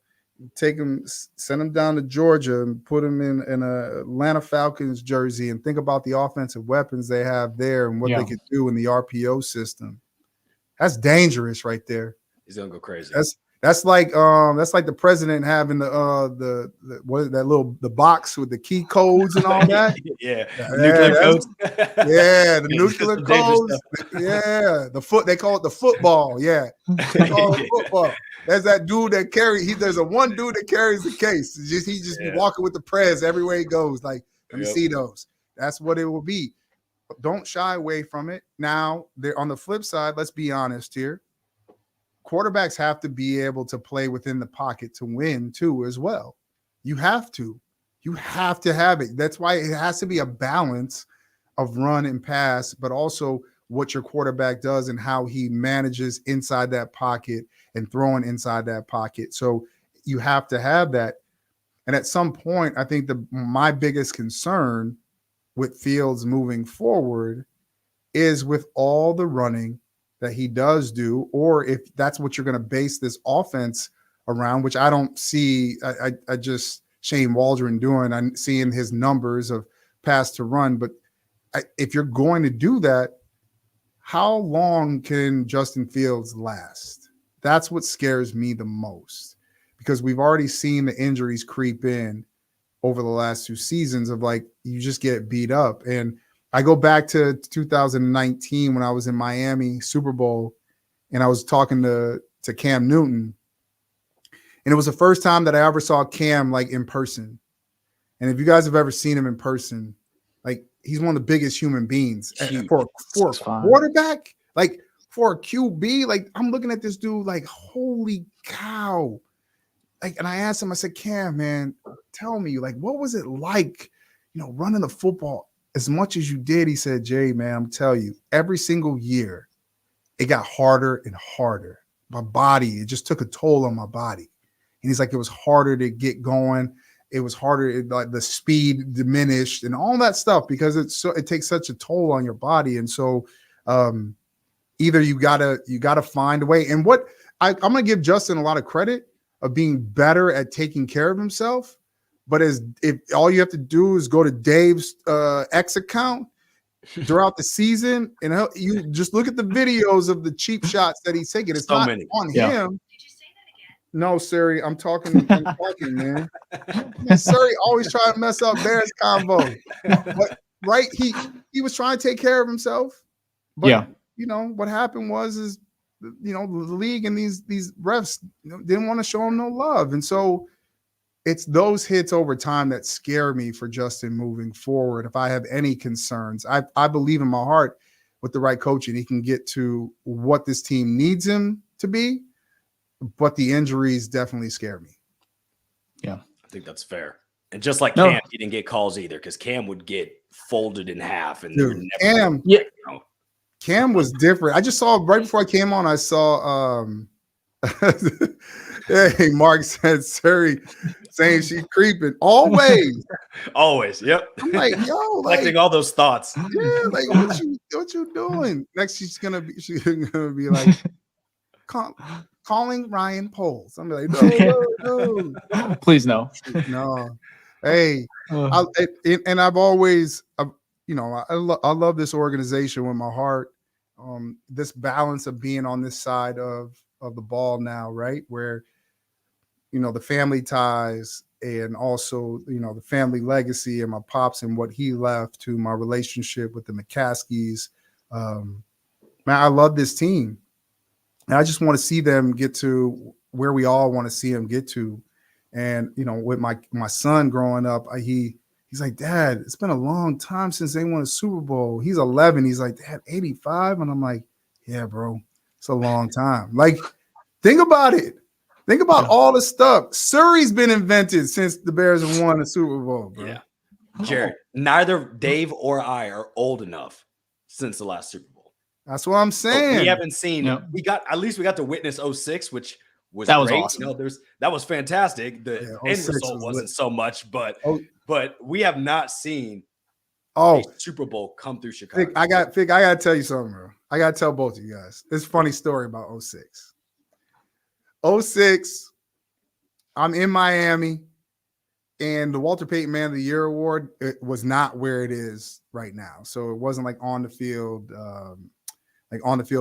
send him down to Georgia and put him in a Atlanta Falcons jersey, and think about the offensive weapons they have there and what they could do in the RPO system. That's dangerous right there. He's gonna go crazy. That's like the president having the box with the key codes and all that. Nuclear codes. The nuclear codes. They call it the football. Yeah, they call it football. There's that dude that there's one dude that carries the case. He just be walking with the prez everywhere he goes. Like, let me see those. That's what it will be. Don't shy away from it. Now, on the flip side, let's be honest here. Quarterbacks have to be able to play within the pocket to win too, as well. You have to have it. That's why it has to be a balance of run and pass, but also what your quarterback does and how he manages inside that pocket and throwing inside that pocket. So you have to have that. And at some point, I think my biggest concern with Fields moving forward is with all the running that he does do, or if that's what you're going to base this offense around, which I don't see. I just Shane Waldron doing. I'm seeing his numbers of pass to run, but if you're going to do that, how long can Justin Fields last? That's what scares me the most, because we've already seen the injuries creep in over the last 2 seasons of like, you just get beat up. And I go back to 2019 when I was in Miami Super Bowl, and I was talking to Cam Newton, and it was the first time that I ever saw Cam like in person. And if you guys have ever seen him in person, like, he's one of the biggest human beings. For a quarterback, like for a QB, like, I'm looking at this dude like, holy cow. Like, and I asked him, I said, Cam, man, tell me, like, what was it like, running the football as much as you did? He said, Jay, man, I'm telling you, every single year it got harder and harder. My body, it just took a toll on my body. And he's like, it was harder to get going. It was harder, like the speed diminished and all that stuff, because it takes such a toll on your body. And so either you gotta find a way. And what I'm gonna give Justin a lot of credit of being better at taking care of himself. But if all you have to do is go to Dave's X account throughout the season, and you just look at the videos of the cheap shots that he's taking. It's not on him. Did you say that again? No, Siri, I'm talking, man. Siri always trying to mess up Bears combo. But right, he was trying to take care of himself. But what happened was the league and these refs didn't want to show him no love, and so it's those hits over time that scare me for Justin moving forward. If I have any concerns, I believe in my heart with the right coaching, he can get to what this team needs him to be. but the injuries definitely scare me. Yeah, I think that's fair. And just like Cam, he didn't get calls either because Cam would get folded in half, and Dude, Cam, Cam was different. I just saw right before I came on. I saw hey, Mark said Surrey saying she creeping always. Yep. I'm like, yo, like collecting all those thoughts. Yeah, like what you doing? Next, she's gonna be like calling Ryan Poles. I'm like, no. Please no. No. Hey, I've always, you know, I love this organization with my heart. This balance of being on this side of the ball now, right? Where, you know, the family ties and also, you know, the family legacy and my pops and what he left to my relationship with the McCaskies. Man, I love this team. And I just want to see them get to where we all want to see them get to. And, you know, with my son growing up, he's like, Dad, it's been a long time since they won a Super Bowl. He's 11. He's like, Dad, 85? And I'm like, yeah, bro, it's a long time. Like, think about it. Think about all the stuff. Surrey's been invented since the Bears have won a Super Bowl, bro. Yeah. Jarrett, neither Dave or I are old enough since the last Super Bowl. That's what I'm saying. So we haven't seen, we got to witness 06, which was that was great. awesome. You know, that was fantastic. The end result wasn't so much, but we have not seen a Super Bowl come through Chicago. I got to tell you something, bro. I got to tell both of you guys. It's a funny story about 06. 06, I'm in Miami, and the Walter Payton Man of the Year award, it was not where it is right now. So it wasn't like on the field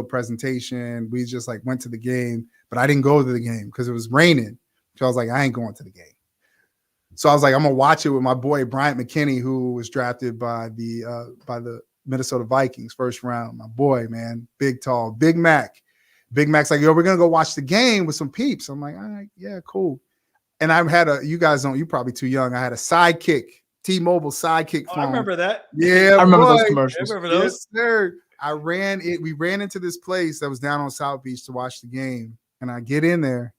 presentation. We just like went to the game, but I didn't go to the game because it was raining. So I was like, I ain't going to the game. So I was like, I'm gonna watch it with my boy Bryant McKinney, who was drafted by the Minnesota Vikings first round. My boy, man, big, tall, Big Mac. Big Mac's like, yo, we're gonna go watch the game with some peeps. I'm like, all right, yeah, cool. And I've had you're probably too young. I had a sidekick, T-Mobile sidekick phone. I remember that. Yeah, I remember those commercials. I remember those. Yes, sir. We ran into this place that was down on South Beach to watch the game. And I get in there,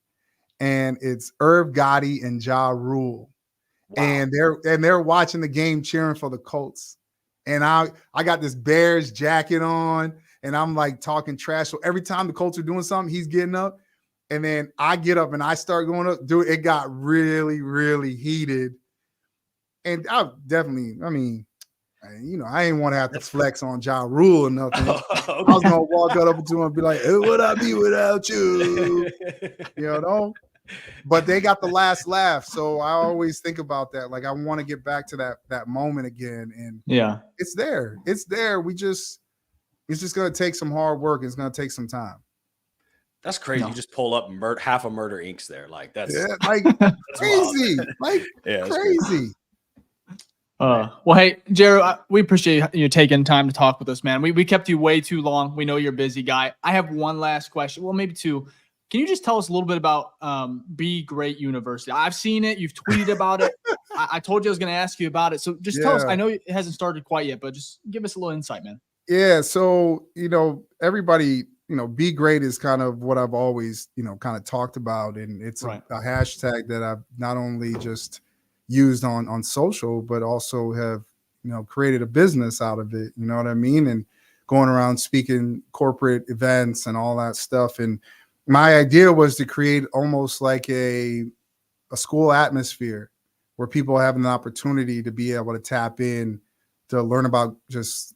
and it's Irv Gotti and Ja Rule. Wow. And they're watching the game, cheering for the Colts. And I got this Bears jacket on, and I'm like talking trash. So every time the Colts are doing something, he's getting up. And then I get up and I start going up. Dude, it got really, really heated. And I mean, you know, I ain't want to have to flex on Ja Rule or nothing. I was going to walk up to him and be like, who would I be without you? You know? But they got the last laugh. So I always think about that. Like, I want to get back to that moment again. And yeah, it's there. It's there. It's just going to take some hard work. It's going to take some time. That's crazy. No. You just pull up half of Murder Inc.'s there. Like, that's like crazy. Like, crazy. Well, hey, Jarrett, we appreciate you taking time to talk with us, man. We kept you way too long. We know you're a busy guy. I have one last question. Well, maybe two. Can you just tell us a little bit about Be Great University? I've seen it. You've tweeted about it. I told you I was going to ask you about it. So just tell us. I know it hasn't started quite yet, but just give us a little insight, man. Yeah. So, you know, everybody, you know, Be Great is kind of what I've always, you know, kind of talked about. And it's a hashtag that I've not only just used on social, but also have, you know, created a business out of it. You know what I mean? And going around speaking corporate events and all that stuff. And my idea was to create almost like a school atmosphere where people have an opportunity to be able to tap in to learn about just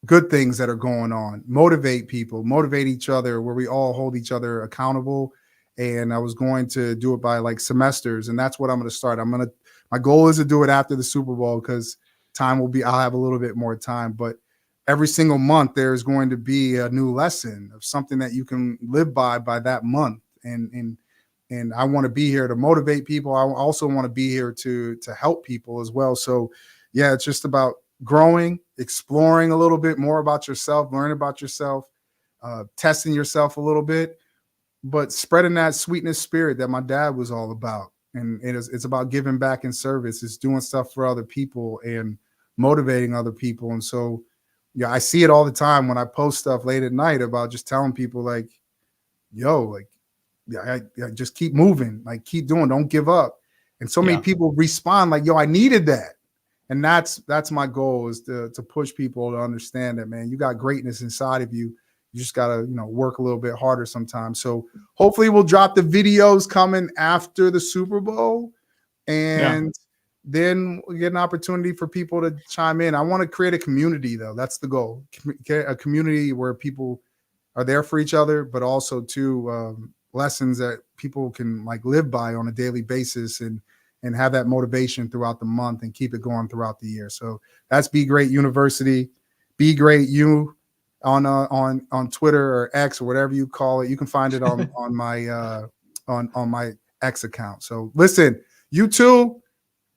good things that are going on, motivate people, motivate each other, where we all hold each other accountable. And I was going to do it by like semesters. And that's what I'm going to start. My goal is to do it after the Super Bowl because I'll have a little bit more time, but every single month there's going to be a new lesson of something that you can live by that month. And I want to be here to motivate people. I also want to be here to help people as well. So yeah, it's just about growing, exploring a little bit more about yourself, learning about yourself, testing yourself a little bit, but spreading that sweetness spirit that my dad was all about. And it's about giving back in service. It's doing stuff for other people and motivating other people. And so, yeah, I see it all the time when I post stuff late at night about just telling people like, yo, like just keep moving, like keep doing, don't give up. And so many people respond like, yo, I needed that. And that's my goal, is to push people to understand that, man, you got greatness inside of you. You just got to, work a little bit harder sometimes. So hopefully we'll drop the videos coming after the Super Bowl, and then we'll get an opportunity for people to chime in. I want to create a community, though. That's the goal. A community where people are there for each other, but also too, lessons that people can like live by on a daily basis, and have that motivation throughout the month and keep it going throughout the year. So that's Be Great University, Be Great U on Twitter or X or whatever you call it. You can find it on my X account. So listen, you two,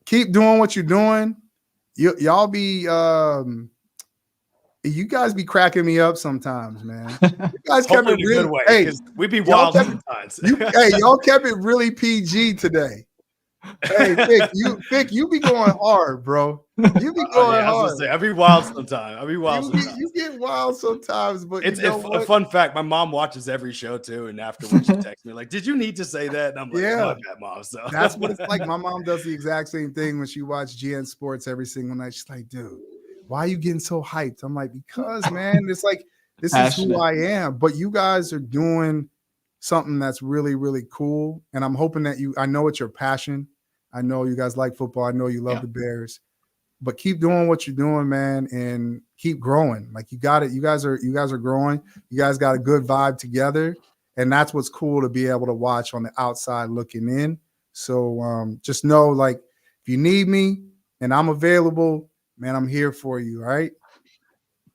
keep doing what you're doing. Y'all be you guys be cracking me up sometimes, man. You guys kept it really good way. Hey, we be wild sometimes. Y'all kept it really PG today. Hey, Fick, you be going hard, bro. You be going hard. I be wild sometimes. You get wild sometimes, but it's a fun fact. My mom watches every show too, and afterwards she texts me like, "Did you need to say that?" And I'm like, "Yeah, Mom." So that's what it's like. My mom does the exact same thing when she watches GN Sports every single night. She's like, "Dude, why are you getting so hyped?" I'm like, "Because, man, it's like this is who I am." But you guys are doing something that's really, really cool. And I'm hoping that I know it's your passion. I know you guys like football. I know you love the Bears, but keep doing what you're doing, man, and keep growing. Like, you got it. You guys are growing. You guys got a good vibe together. And that's what's cool to be able to watch on the outside looking in. So just know, like, if you need me and I'm available, man, I'm here for you. All right.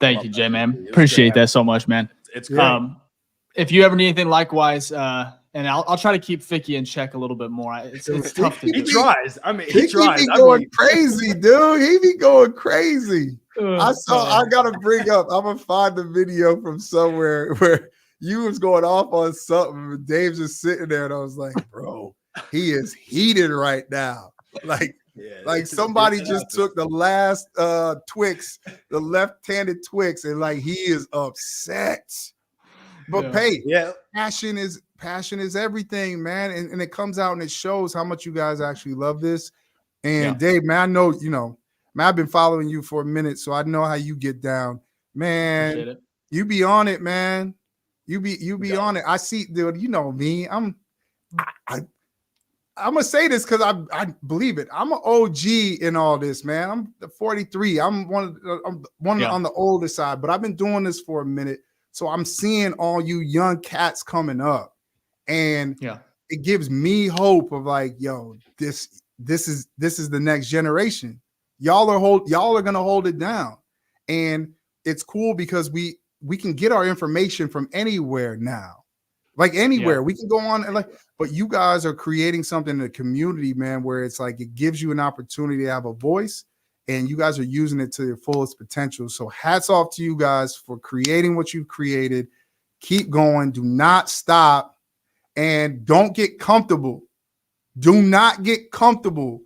Thank you, Jay, man. Appreciate that so much, man. It's great. If you ever need anything, likewise, and I'll try to keep Ficky in check a little bit more. It's tough to do. He tries. I mean, he tries. He be going crazy, dude. He be going crazy. I gotta bring up. I'm gonna find the video from somewhere where you was going off on something, and Dave's just sitting there, and I was like, bro, he is heated right now. Like, somebody just took the last Twix, the left-handed Twix, and like he is upset. But passion is everything, man. And it comes out and it shows how much you guys actually love this. And Dave, man, I know, man, I've been following you for a minute, so I know how you get down. Man, you be on it, man. You be on it. I see, dude, you know me. I'm gonna say this because I believe it. I'm an OG in all this, man. I'm 43. I'm one on the older side, but I've been doing this for a minute. So I'm seeing all you young cats coming up, and it gives me hope of like, yo, this is the next generation. Y'all are gonna hold it down, and it's cool because we can get our information from anywhere now, like anywhere we can go on and but you guys are creating something in the community, man, where it's like it gives you an opportunity to have a voice. And you guys are using it to your fullest potential. So hats off to you guys for creating what you've created. Keep going. Do not stop. And don't get comfortable. Do not get comfortable.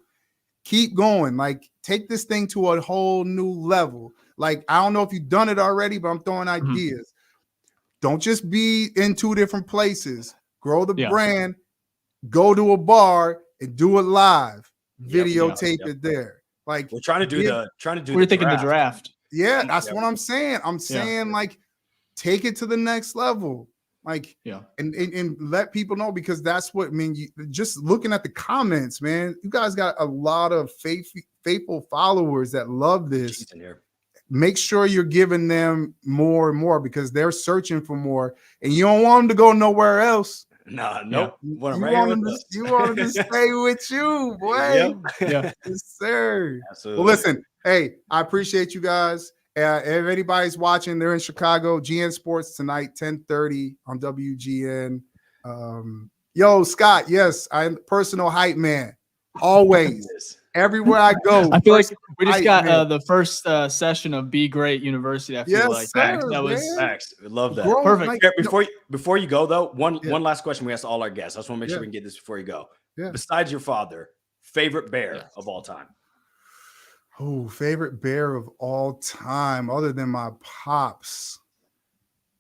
Keep going. Like, take this thing to a whole new level. Like, I don't know if you've done it already, but I'm throwing ideas. Don't just be in two different places. Grow the brand. Go to a bar and do it live. Videotape it there. Like, we're trying to do we're thinking the draft. Yeah, that's what I'm saying. I'm saying like, take it to the next level. Like, and let people know, because that's what, I mean, just looking at the comments, man, you guys got a lot of faithful followers that love this. Make sure you're giving them more and more, because they're searching for more, and you don't want them to go nowhere else. Nope. You want them to stay with you, boy. Yes, sir. Absolutely. Well, listen, hey, I appreciate you guys. If anybody's watching, they're in Chicago. GN Sports tonight, 10:30 on WGN. Yo, Scott, yes, I'm personal hype man. Always. Everywhere I go. I feel like we just got the first session of Be Great University. I feel like sir, that was facts. I love that. Perfect. Before you go though, one last question we ask all our guests. I just want to make sure we can get this before you go. Besides your father, favorite Bear of all time? Oh, favorite Bear of all time, other than my pops.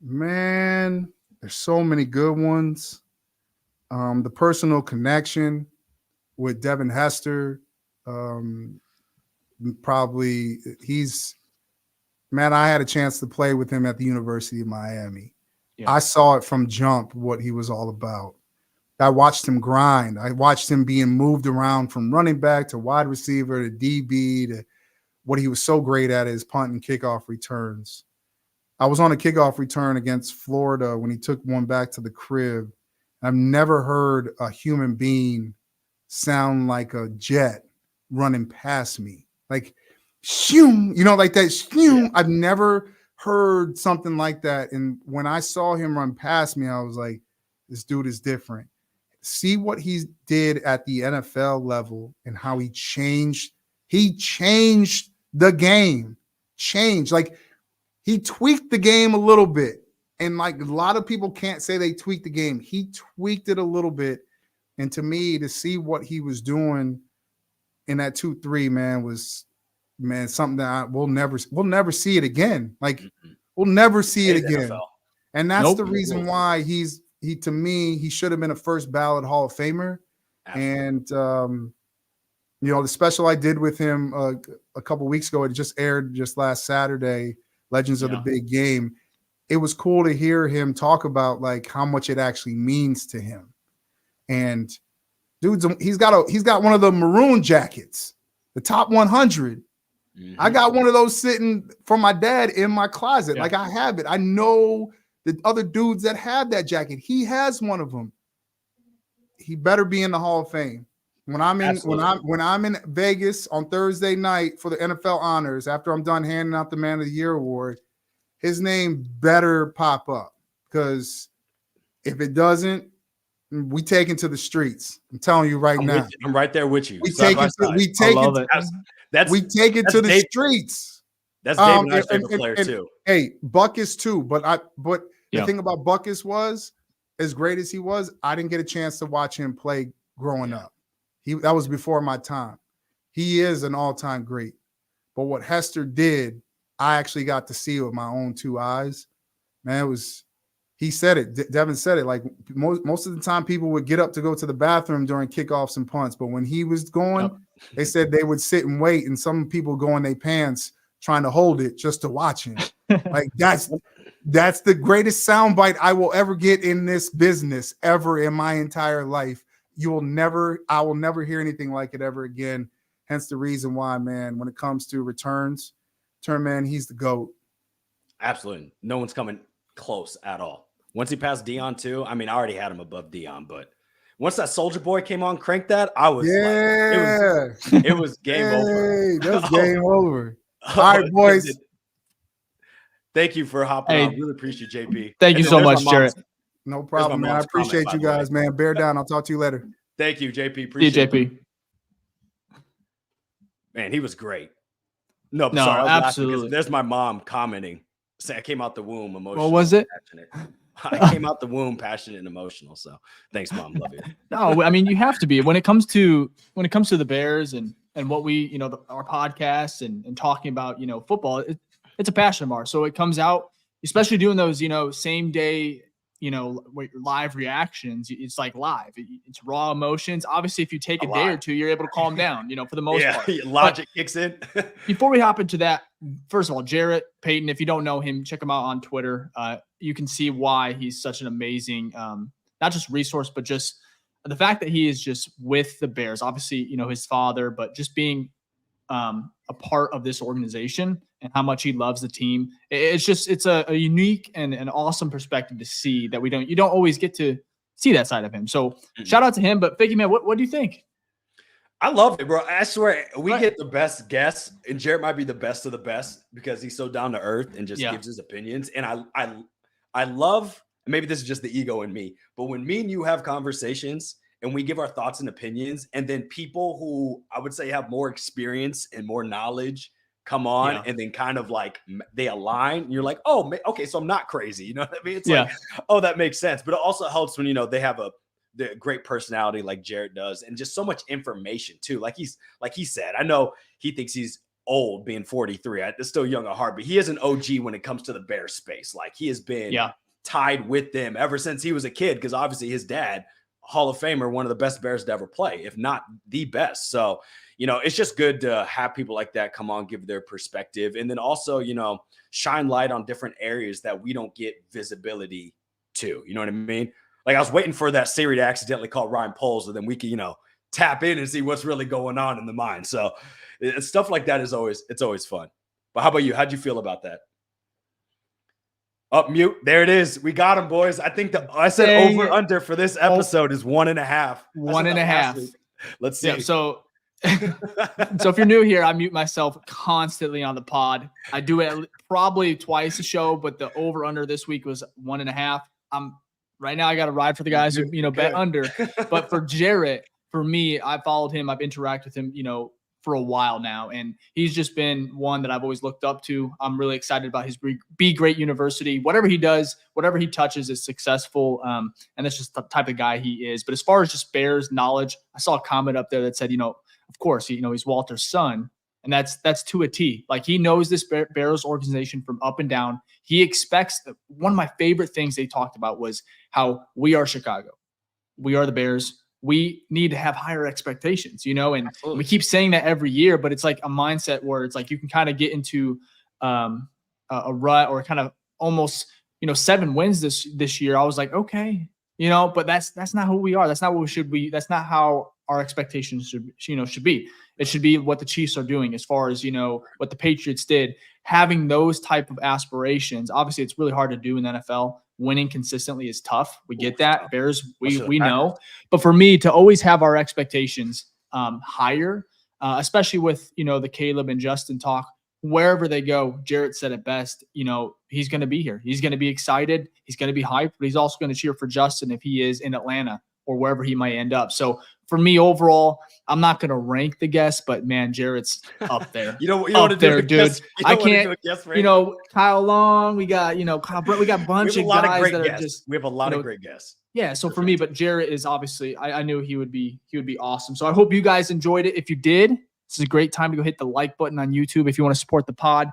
Man, there's so many good ones. The personal connection with Devin Hester, probably man, I had a chance to play with him at the University of Miami. Yeah. I saw it from jump, what he was all about. I watched him grind. I watched him being moved around from running back to wide receiver to DB to what he was so great at is punt and kickoff returns. I was on a kickoff return against Florida when he took one back to the crib. I've never heard a human being sound like a jet running past me. Like, shoom, like that, shoom. Yeah. I've never heard something like that. And when I saw him run past me, I was like, this dude is different. See what he did at the NFL level and how he changed. He changed the game. Like, he tweaked the game a little bit. And like a lot of people can't say they tweaked the game. He tweaked it a little bit. And to me, to see what he was doing in that 2-3, man, was something that we'll never see it again. Like, we'll never see it again. NFL. And that's the reason why he to me, he should have been a first ballot Hall of Famer. Absolutely. And the special I did with him a couple weeks ago, it just aired just last Saturday, Legends of the Big Game. It was cool to hear him talk about like how much it actually means to him. And dude's he's got one of the maroon jackets, the top 100. Mm-hmm. I got one of those sitting from my dad in my closet. Yeah. Like, I have it. I know the other dudes that have that jacket. He has one of them. He better be in the Hall of Fame. When I'm in Vegas on Thursday night for the NFL honors, after I'm done handing out the Man of the Year award, his name better pop up, because if it doesn't, we take it to the streets. I'm telling you right now. I'm right there with you. We take it to the streets. That's Dave and I's favorite player too. Hey, Buckus too. But the thing about Buckus was, as great as he was, I didn't get a chance to watch him play growing up. That was before my time. He is an all-time great. But what Hester did, I actually got to see with my own two eyes. Man, he said it. Devin said it. Like, most of the time, people would get up to go to the bathroom during kickoffs and punts. But when he was going, they said they would sit and wait. And some people go in their pants trying to hold it just to watch him. Like, that's the greatest soundbite I will ever get in this business ever in my entire life. I will never hear anything like it ever again. Hence the reason why, man, when it comes to return man, he's the GOAT. Absolutely. No one's coming close at all. Once he passed Dion too, I mean, I already had him above Dion, but once that Soldier Boy came on, cranked that, I was like, it was game over. That's game over. All right, boys. Thank you for hopping on. Really appreciate JP. Thank you so much, Jarrett. No problem, man. I appreciate you guys, man. Bear down. I'll talk to you later. Thank you, JP. Appreciate it. Man, he was great. No, sorry, absolutely. There's my mom commenting. Say I came out the womb emotional. What was it? Passionate. I came out the womb passionate and emotional. So thanks, Mom. Love you. No, I mean, you have to be when it comes to the Bears and what we, our podcasts and talking about, football. It's a passion of ours. So it comes out, especially doing those, same day, live reactions. It's like live. It's raw emotions. Obviously, if you take a day or two, you're able to calm down, for the most part. Logic kicks in. Before we hop into that, first of all, Jarrett Payton, if you don't know him, check him out on Twitter. You can see why he's such an amazing, not just resource, but just the fact that he is just with the Bears. Obviously, his father, but just being a part of this organization and how much he loves the team. It's a unique and an awesome perspective to see that you don't always get to see that side of him. So shout out to him. But Ficky, man, what do you think? I love it, bro. I swear we get the best guests, and Jarrett might be the best of the best because he's so down to earth and just gives his opinions. And I love, maybe this is just the ego in me, but when me and you have conversations and we give our thoughts and opinions, and then people who I would say have more experience and more knowledge come on and then kind of like they align, and you're like, oh, okay, so I'm not crazy. You know what I mean? It's like, oh, that makes sense. But it also helps when, they have the great personality like Jarrett does, and just so much information too. Like he said, I know he thinks he's old being 43. It's still young at heart, but he is an OG when it comes to the Bears space. Like he has been tied with them ever since he was a kid, because obviously his dad, Hall of Famer, one of the best Bears to ever play, if not the best. So, it's just good to have people like that come on, give their perspective, and then also, shine light on different areas that we don't get visibility to. You know what I mean? Like, I was waiting for that Siri to accidentally call Ryan Poles, so then we can, tap in and see what's really going on in the mind. So stuff like that it's always fun. But how about you? How'd you feel about that? Up mute. There it is. We got him, boys. I think I said over under for this episode is 1.5. 1.5. Let's see. Yeah, so if you're new here, I mute myself constantly on the pod. I do it probably twice a show, but the over under this week was 1.5. Right now I got to ride for the guys who, bet under. But for Jarrett, for me, I followed him. I've interacted with him, for a while now, and he's just been one that I've always looked up to. I'm really excited about his Be Great University. Whatever he does, whatever he touches is successful, and that's just the type of guy he is. But as far as just Bears knowledge, I saw a comment up there that said, of course, he's Walter's son, and that's to a T. Like, he knows this Bears organization from up and down. He expects one of my favorite things they talked about was how we are Chicago, we are the Bears. We need to have higher expectations, and Absolutely. We keep saying that every year, but it's like a mindset where it's like you can kind of get into a rut or kind of almost, 7 wins this year. I was like, okay, but that's not who we are. That's not what we should be. That's not how our expectations should be. It should be what the Chiefs are doing as far as, what the Patriots did, having those type of aspirations. Obviously, it's really hard to do in the NFL. Winning consistently is tough. We get that. Bears, we know. But for me, to always have our expectations higher, especially with, the Caleb and Justin talk, wherever they go, Jarrett said it best, he's going to be here. He's going to be excited. He's going to be hyped, but he's also going to cheer for Justin if he is in Atlanta or wherever he might end up. So for me, overall, I'm not going to rank the guests, but man, Jarrett's up there. you don't want to do it, dude. I can't. Kyle Long. We got Kyle Brett. We got a bunch of guys that are just. We have a lot of great guests. Yeah. So for me, but Jarrett is obviously. I knew he would be awesome. So I hope you guys enjoyed it. If you did, this is a great time to go hit the like button on YouTube if you want to support the pod.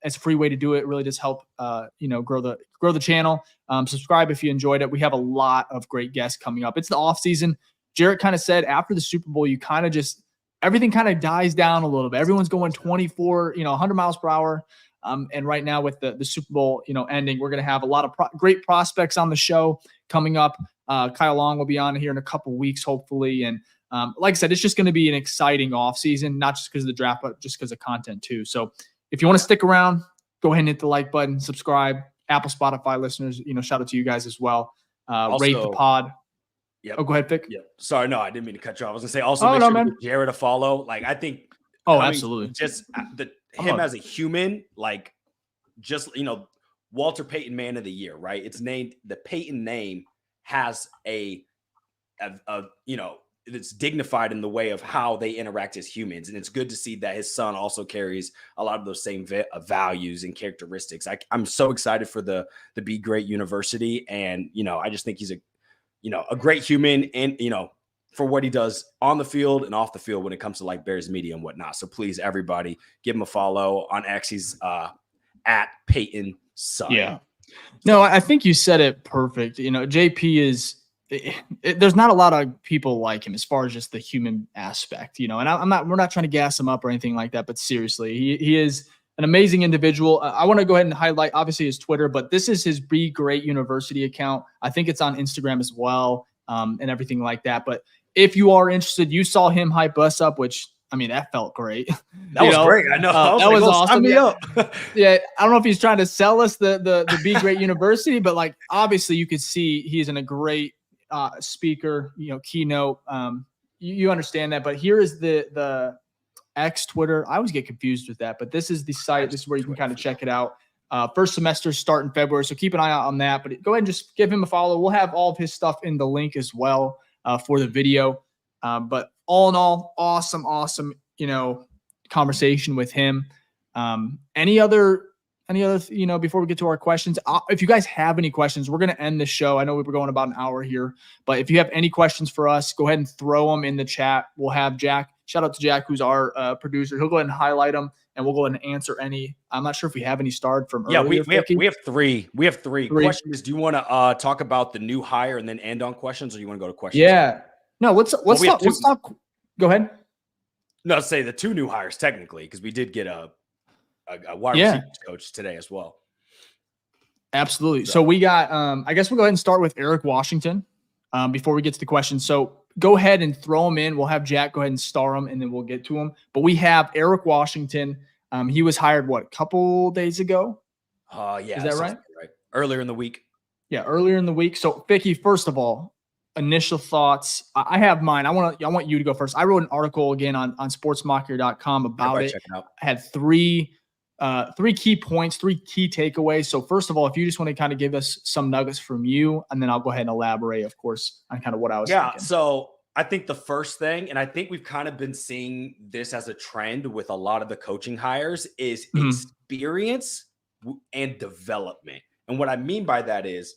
It's a free way to do it. It really does help, grow the channel. Subscribe if you enjoyed it. We have a lot of great guests coming up. It's the off season. Jarrett kind of said after the Super Bowl, you kind of just everything kind of dies down a little bit. Everyone's going 24, 100 miles per hour. And right now with the Super Bowl, ending, we're going to have a lot of great prospects on the show coming up. Kyle Long will be on here in a couple weeks, hopefully. And like I said, it's just going to be an exciting off season, not just because of the draft, but just because of content too. So if you want to stick around, go ahead and hit the like button, subscribe. Apple, Spotify listeners, shout out to you guys as well. Rate the pod. Yep. Oh, go ahead, Fick. Yeah. Sorry, no, I didn't mean to cut you off. I was gonna say also make sure to give Jarrett a follow. Like, I think. Oh, absolutely. Just him as a human, like, just Walter Payton Man of the Year, right? It's named the Payton name has a it's dignified in the way of how they interact as humans, and it's good to see that his son also carries a lot of those same values and characteristics. I'm so excited for the Be Great University, and I just think he's a great human, and for what he does on the field and off the field when it comes to like Bears media and whatnot. So please, everybody, give him a follow on X. He's at Payton Son. Yeah. No, I think you said it perfect. JP is. There's not a lot of people like him as far as just the human aspect, and we're not trying to gas him up or anything like that, but seriously, he is an amazing individual. I want to go ahead and highlight obviously his Twitter, but this is his Be Great University account. I think it's on Instagram as well, and everything like that. But if you are interested, you saw him hype us up, which that felt great. That was great. I know. That was awesome. Sign me up. Yeah. I don't know if he's trying to sell us the Be Great University, but like, obviously you could see he's in a great speaker, keynote. You understand that, but here is the X Twitter. I always get confused with that, but this is the site. This is where you can kind of check it out. First semester start in February, so keep an eye out on that. But go ahead and just give him a follow. We'll have all of his stuff in the link as well for the video. But all in all, awesome, conversation with him. Any other, before we get to our questions, if you guys have any questions, we're going to end this show. I know we were going about an hour here, but if you have any questions for us, go ahead and throw them in the chat. We'll have Jack shout out to Jack, who's our producer. He'll go ahead and highlight them, and we'll go ahead and answer any. I'm not sure if we have any starred from earlier. We have three. We have three. Question is, do you want to talk about the new hire and then end on questions, or you want to go to questions? Yeah. No, let's talk. Go ahead. No, say the two new hires technically, because we did get a wide receiver coach today as well. Absolutely. So we got, I guess we'll go ahead and start with Eric Washington before we get to the questions. So go ahead and throw them in. We'll have Jack go ahead and star them, and then we'll get to them. But we have Eric Washington. He was hired, a couple days ago? Yeah. Is that right? Earlier in the week. Yeah, earlier in the week. So, Ficky, first of all, initial thoughts. I have mine. I want you to go first. I wrote an article again on sportsmockery.com about it. Check it out. I had three key points, three key takeaways. So first of all, if you just want to kind of give us some nuggets from you, and then I'll go ahead and elaborate, of course, on kind of what I was thinking. So I think the first thing, and I think we've kind of been seeing this as a trend with a lot of the coaching hires, is experience and development. And what I mean by that is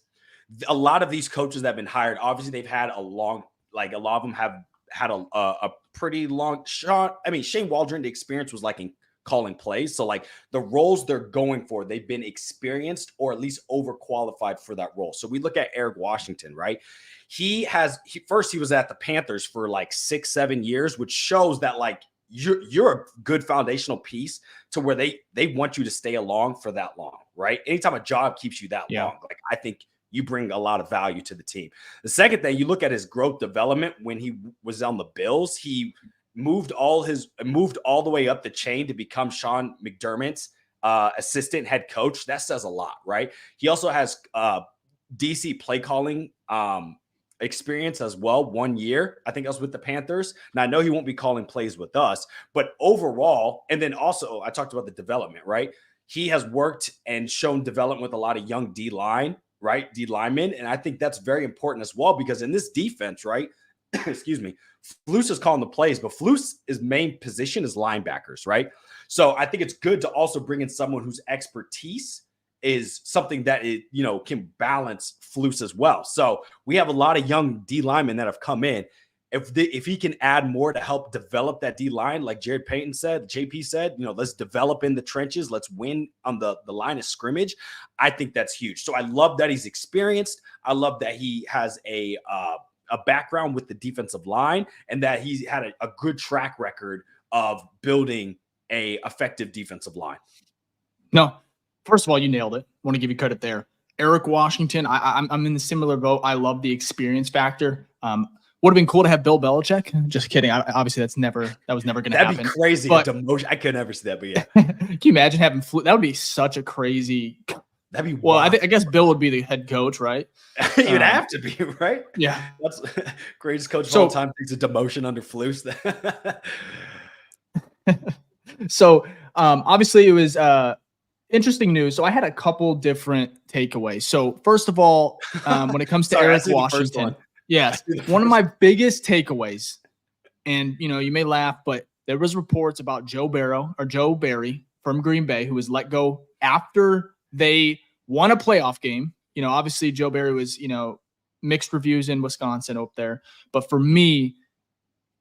a lot of these coaches that have been hired, obviously they've had a lot of them have had a pretty long shot. I mean, Shane Waldron, the experience was like in calling plays. So like the roles they're going for, they've been experienced or at least overqualified for that role. So we look at Eric Washington, right? He was at the Panthers for like 6-7 years, which shows that like you're a good foundational piece to where they want you to stay along for that long, right? Anytime a job keeps you that long, like I think you bring a lot of value to the team. The second thing, you look at his growth development when he was on the Bills, he moved all the way up the chain to become Sean McDermott's assistant head coach. That says a lot, right? He also has DC play calling experience as well. 1 year, I think I was with the Panthers. Now I know he won't be calling plays with us, but overall, and then also I talked about the development, right? He has worked and shown development with a lot of young D-line, right? D-linemen. And I think that's very important as well, because in this defense, right? Excuse me, Flus is calling the plays, but Flus's main position is linebackers, right? So I think it's good to also bring in someone whose expertise is something that can balance Flus as well. So we have a lot of young D linemen that have come in. If he can add more to help develop that D line, like Jarrett Payton said, JP said, let's develop in the trenches, let's win on the line of scrimmage. I think that's huge. So I love that he's experienced. I love that he has a background with the defensive line, and that he's had a good track record of building a effective defensive line. No, first of all, you nailed it. I want to give you credit there. Eric Washington, I'm in the similar boat. I love the experience factor. Would have been cool to have Bill Belichick. Just kidding. Obviously, that was never going to happen. That'd be crazy. But, demotion. I could never see that, but yeah. Can you imagine having that would be such a crazy. That'd be wild. I guess Bill would be the head coach, right? You'd have to be, right? Yeah. That's greatest coach of all time takes a demotion under Flus. So obviously it was interesting news. So I had a couple different takeaways. So first of all, when it comes to Eric Washington, yes, one of my biggest takeaways, and you may laugh, but there was reports about Joe Barry from Green Bay, who was let go after they won a playoff game. Obviously Joe Barry was, mixed reviews in Wisconsin up there. But for me,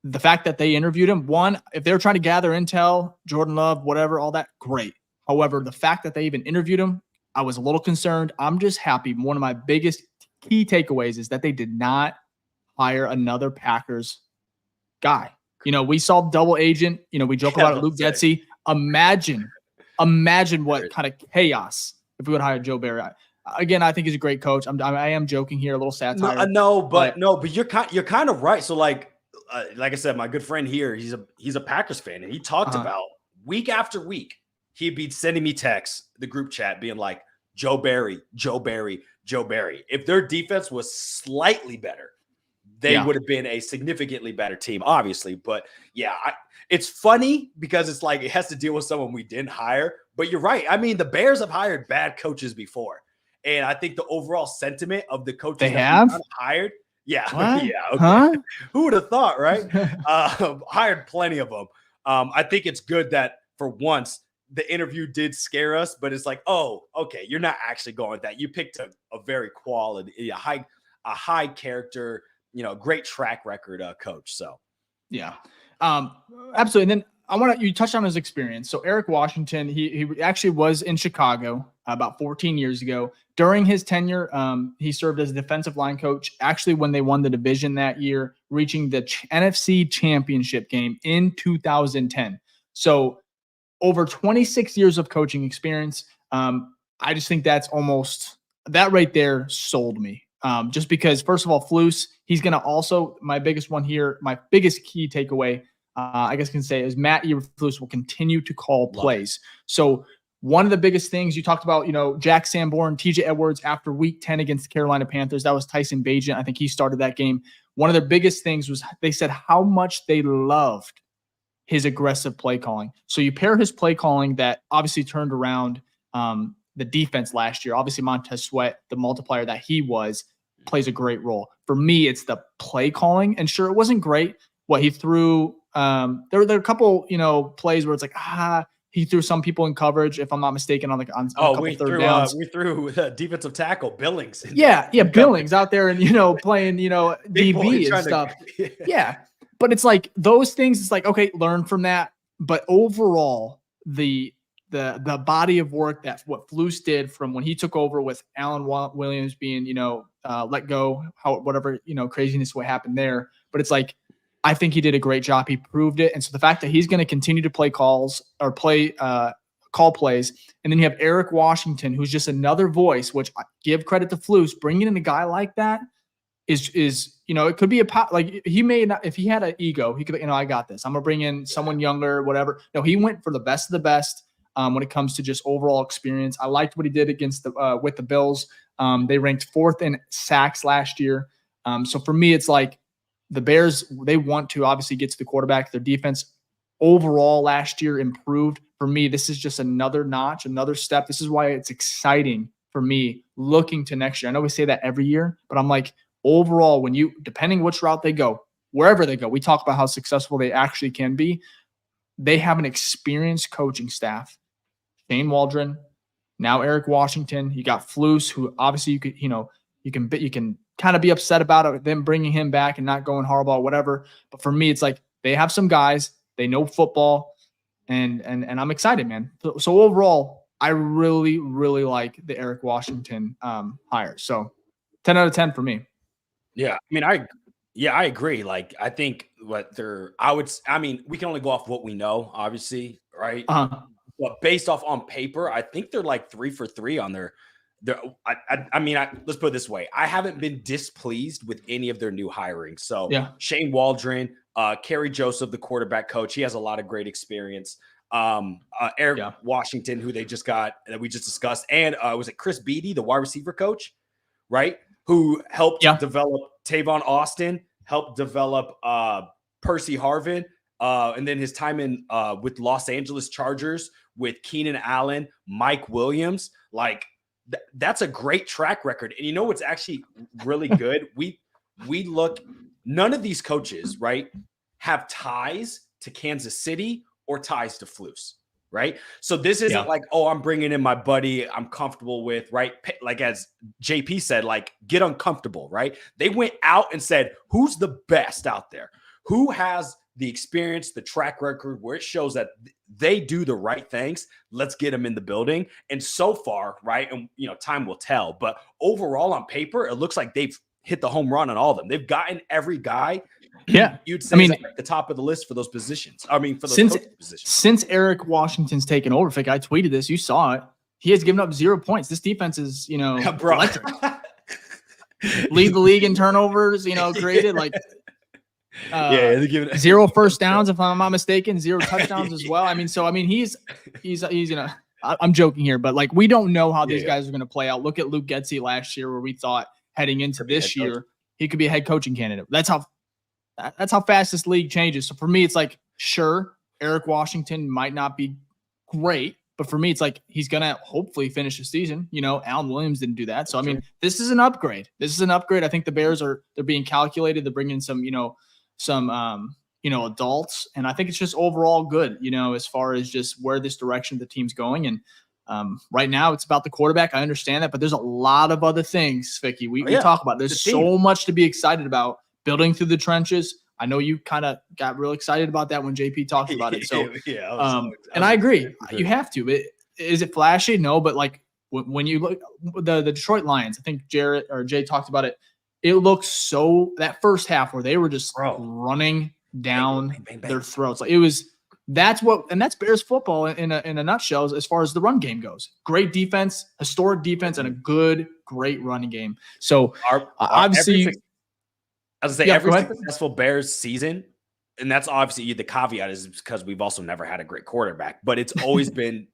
the fact that they interviewed him, one, if they were trying to gather intel, Jordan Love, whatever, all that, great. However, the fact that they even interviewed him, I was a little concerned. I'm just happy. One of my biggest key takeaways is that they did not hire another Packers guy. We saw double agent. We joke about it, Luke Getsy. Imagine what kind of chaos if we would hire Joe Barry. Again, I think he's a great coach. I am joking here, a little satire. But you're kind of right. So like I said, my good friend here, he's a Packers fan, and he talked about week after week, he'd be sending me texts, the group chat, being like, Joe Barry. If their defense was slightly better, they would have been a significantly better team, obviously. But yeah, it's funny because it's like it has to deal with someone we didn't hire. But you're right. I mean, the Bears have hired bad coaches before, and I think the overall sentiment of the coaches they have hired. Yeah. What? Yeah. Okay. Huh? Who would have thought, right? Hired plenty of them. I think it's good that for once the interview did scare us, but it's like, oh, okay, you're not actually going with that. You picked a very quality, a high character, great track record coach. So, yeah. Absolutely. And then you touched on his experience. So Eric Washington, he actually was in Chicago about 14 years ago. During his tenure, he served as a defensive line coach, actually when they won the division that year, reaching the NFC championship game in 2010. So over 26 years of coaching experience. I just think that right there sold me. Just because, first of all, Flus, he's going to also, my biggest one here, my biggest key takeaway, I guess I can say, is Matt Eberflus will continue to call plays. So one of the biggest things you talked about, Jack Sanborn, TJ Edwards after week 10 against the Carolina Panthers, that was Tyson Bagent. I think he started that game. One of the biggest things was they said how much they loved his aggressive play calling. So you pair his play calling that obviously turned around the defense last year. Obviously, Montez Sweat, the multiplier that he was, plays a great role. For me, it's the play calling. And sure, it wasn't great what he threw. There were a couple, plays where it's like, he threw some people in coverage, if I'm not mistaken, on a couple third downs. We threw defensive tackle Billings. Billings out there and, playing, DB and stuff. Yeah. But it's like those things, it's like, okay, learn from that. But overall, the body of work that what Flus did from when he took over with Alan Williams being, let go, whatever, craziness what happened there. But it's like, I think he did a great job. He proved it. And so the fact that he's going to continue to call plays. And then you have Eric Washington, who's just another voice, which I give credit to Flus. Bringing in a guy like that is it could be like he may not, if he had an ego, he could, I got this. I'm going to bring in someone younger, whatever. No, he went for the best of the best when it comes to just overall experience. I liked what he did against with the Bills. They ranked 4th in sacks last year. So for me, it's like the Bears, they want to obviously get to the quarterback. Their defense overall last year improved. For me, this is just another notch, another step. This is why it's exciting for me looking to next year. I know we say that every year, but I'm like, overall, depending which route they go, wherever they go, we talk about how successful they actually can be. They have an experienced coaching staff. Shane Waldron, now Eric Washington. You got Flus, who obviously you can kind of be upset about it, them bringing him back and not going Harbaugh, whatever. But for me, it's like they have some guys, they know football, and I'm excited, man. So overall, I really, really like the Eric Washington hire. So 10 out of 10 for me. Yeah, I agree. Like, I think we can only go off what we know, obviously, right? But based off on paper, I think they're like 3 for 3 on their. Let's put it this way: I haven't been displeased with any of their new hirings. So yeah. Shane Waldron, Kerry Joseph, the quarterback coach, he has a lot of great experience. Eric Washington, who they just got that we just discussed, and was it Chris Beatty, the wide receiver coach, right? Who helped develop Tavon Austin, helped develop Percy Harvin, and then his time in with Los Angeles Chargers with Keenan Allen, Mike Williams. Like, that's a great track record. And you know what's actually really good? We look, none of these coaches, right, have ties to Kansas City or ties to Flus. Right. So this isn't like, oh, I'm bringing in my buddy I'm comfortable with. Right. Like, as JP said, like, get uncomfortable. Right. They went out and said, who's the best out there? Who has the experience, the track record where it shows that they do the right things? Let's get them in the building. And so far, right, and time will tell. But overall, on paper, it looks like they've hit the home run on all of them. They've gotten every guy. Yeah, you'd say is at the top of the list for those positions. For those positions. Since Eric Washington's taken over, Fick, I tweeted this. You saw it. He has given up 0 points. This defense is, electric. Lead the league in turnovers. Created like. 0 first downs, if I'm not mistaken, 0 touchdowns as well. He's I'm joking here, but like, we don't know how these guys are going to play out. Look at Luke Getsy last year, where we thought heading into this year he could be a head coaching candidate. That's how fast this league changes. So for me, it's like, sure, Eric Washington might not be great, but for me, it's like he's going to hopefully finish the season. Alan Williams didn't do that. So this is an upgrade. I think the Bears they're being calculated. They're bringing some adults. And I think it's just overall good, as far as just where this direction the team's going. And right now it's about the quarterback. I understand that, but there's a lot of other things, Ficky. We talk about. There's so much to be excited about. Building through the trenches. I know you kind of got real excited about that when JP talked about it. So, and I agree. You have to. Is it flashy? No, but like when you look the Detroit Lions, I think Jarrett or Jay talked about it. It looks so that first half where they were just running down their throats. Like that's Bears football in a nutshell as far as the run game goes. Great defense, historic defense, and a great running game. So obviously, every successful Bears season, and that's obviously the caveat is because we've also never had a great quarterback, but it's always been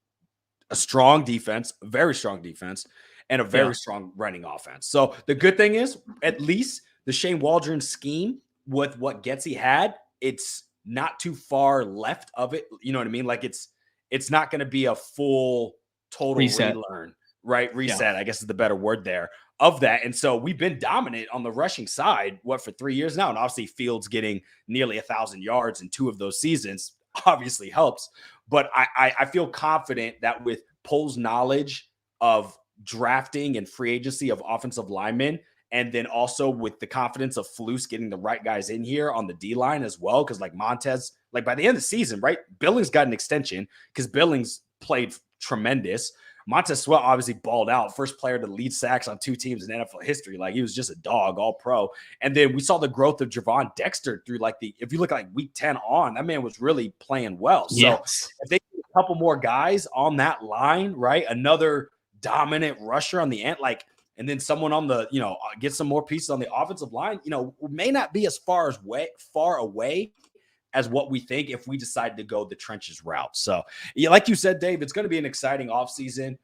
a strong defense, a very strong defense, and a very strong running offense. So the good thing is, at least the Shane Waldron scheme with what Getsy had, it's not too far left of it. You know what I mean? Like it's not going to be a full total relearn, right? Reset, I guess is the better word there of that. And so we've been dominant on the rushing side, for 3 years now. And obviously Fields getting nearly 1,000 yards in 2 of those seasons obviously helps. But I feel confident that with Pohl's knowledge of drafting and free agency of offensive linemen, and then also with the confidence of Flus getting the right guys in here on the D-line as well, because like Montez, like by the end of the season, right, Billings got an extension because Billings played tremendous. Montez Sweat obviously balled out, first player to lead sacks on 2 teams in NFL history. Like he was just a dog, all pro. And then we saw the growth of Javon Dexter through if you look at like week 10 on, that man was really playing well. So if they get a couple more guys on that line, right, another dominant rusher on the end, and then someone on the, get some more pieces on the offensive line, may not be as far away as what we think if we decide to go the trenches route. So, like you said, Dave, it's going to be an exciting offseason.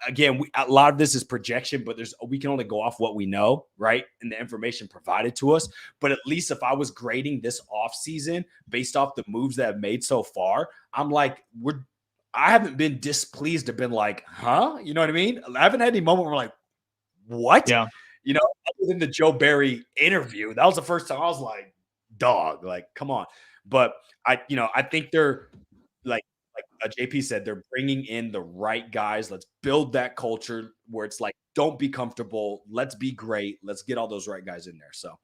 Again, a lot of this is projection, but we can only go off what we know, right, and the information provided to us. But at least if I was grading this offseason based off the moves that I've made so far, I'm like, I haven't been displeased or been like, huh? You know what I mean? I haven't had any moment where we're like, what? Yeah. Other than the Joe Barry interview, that was the first time I was like, dog, like, come on. But I think they're like JP said, they're bringing in the right guys. Let's build that culture where it's like, don't be comfortable. Let's be great. Let's get all those right guys in there. So.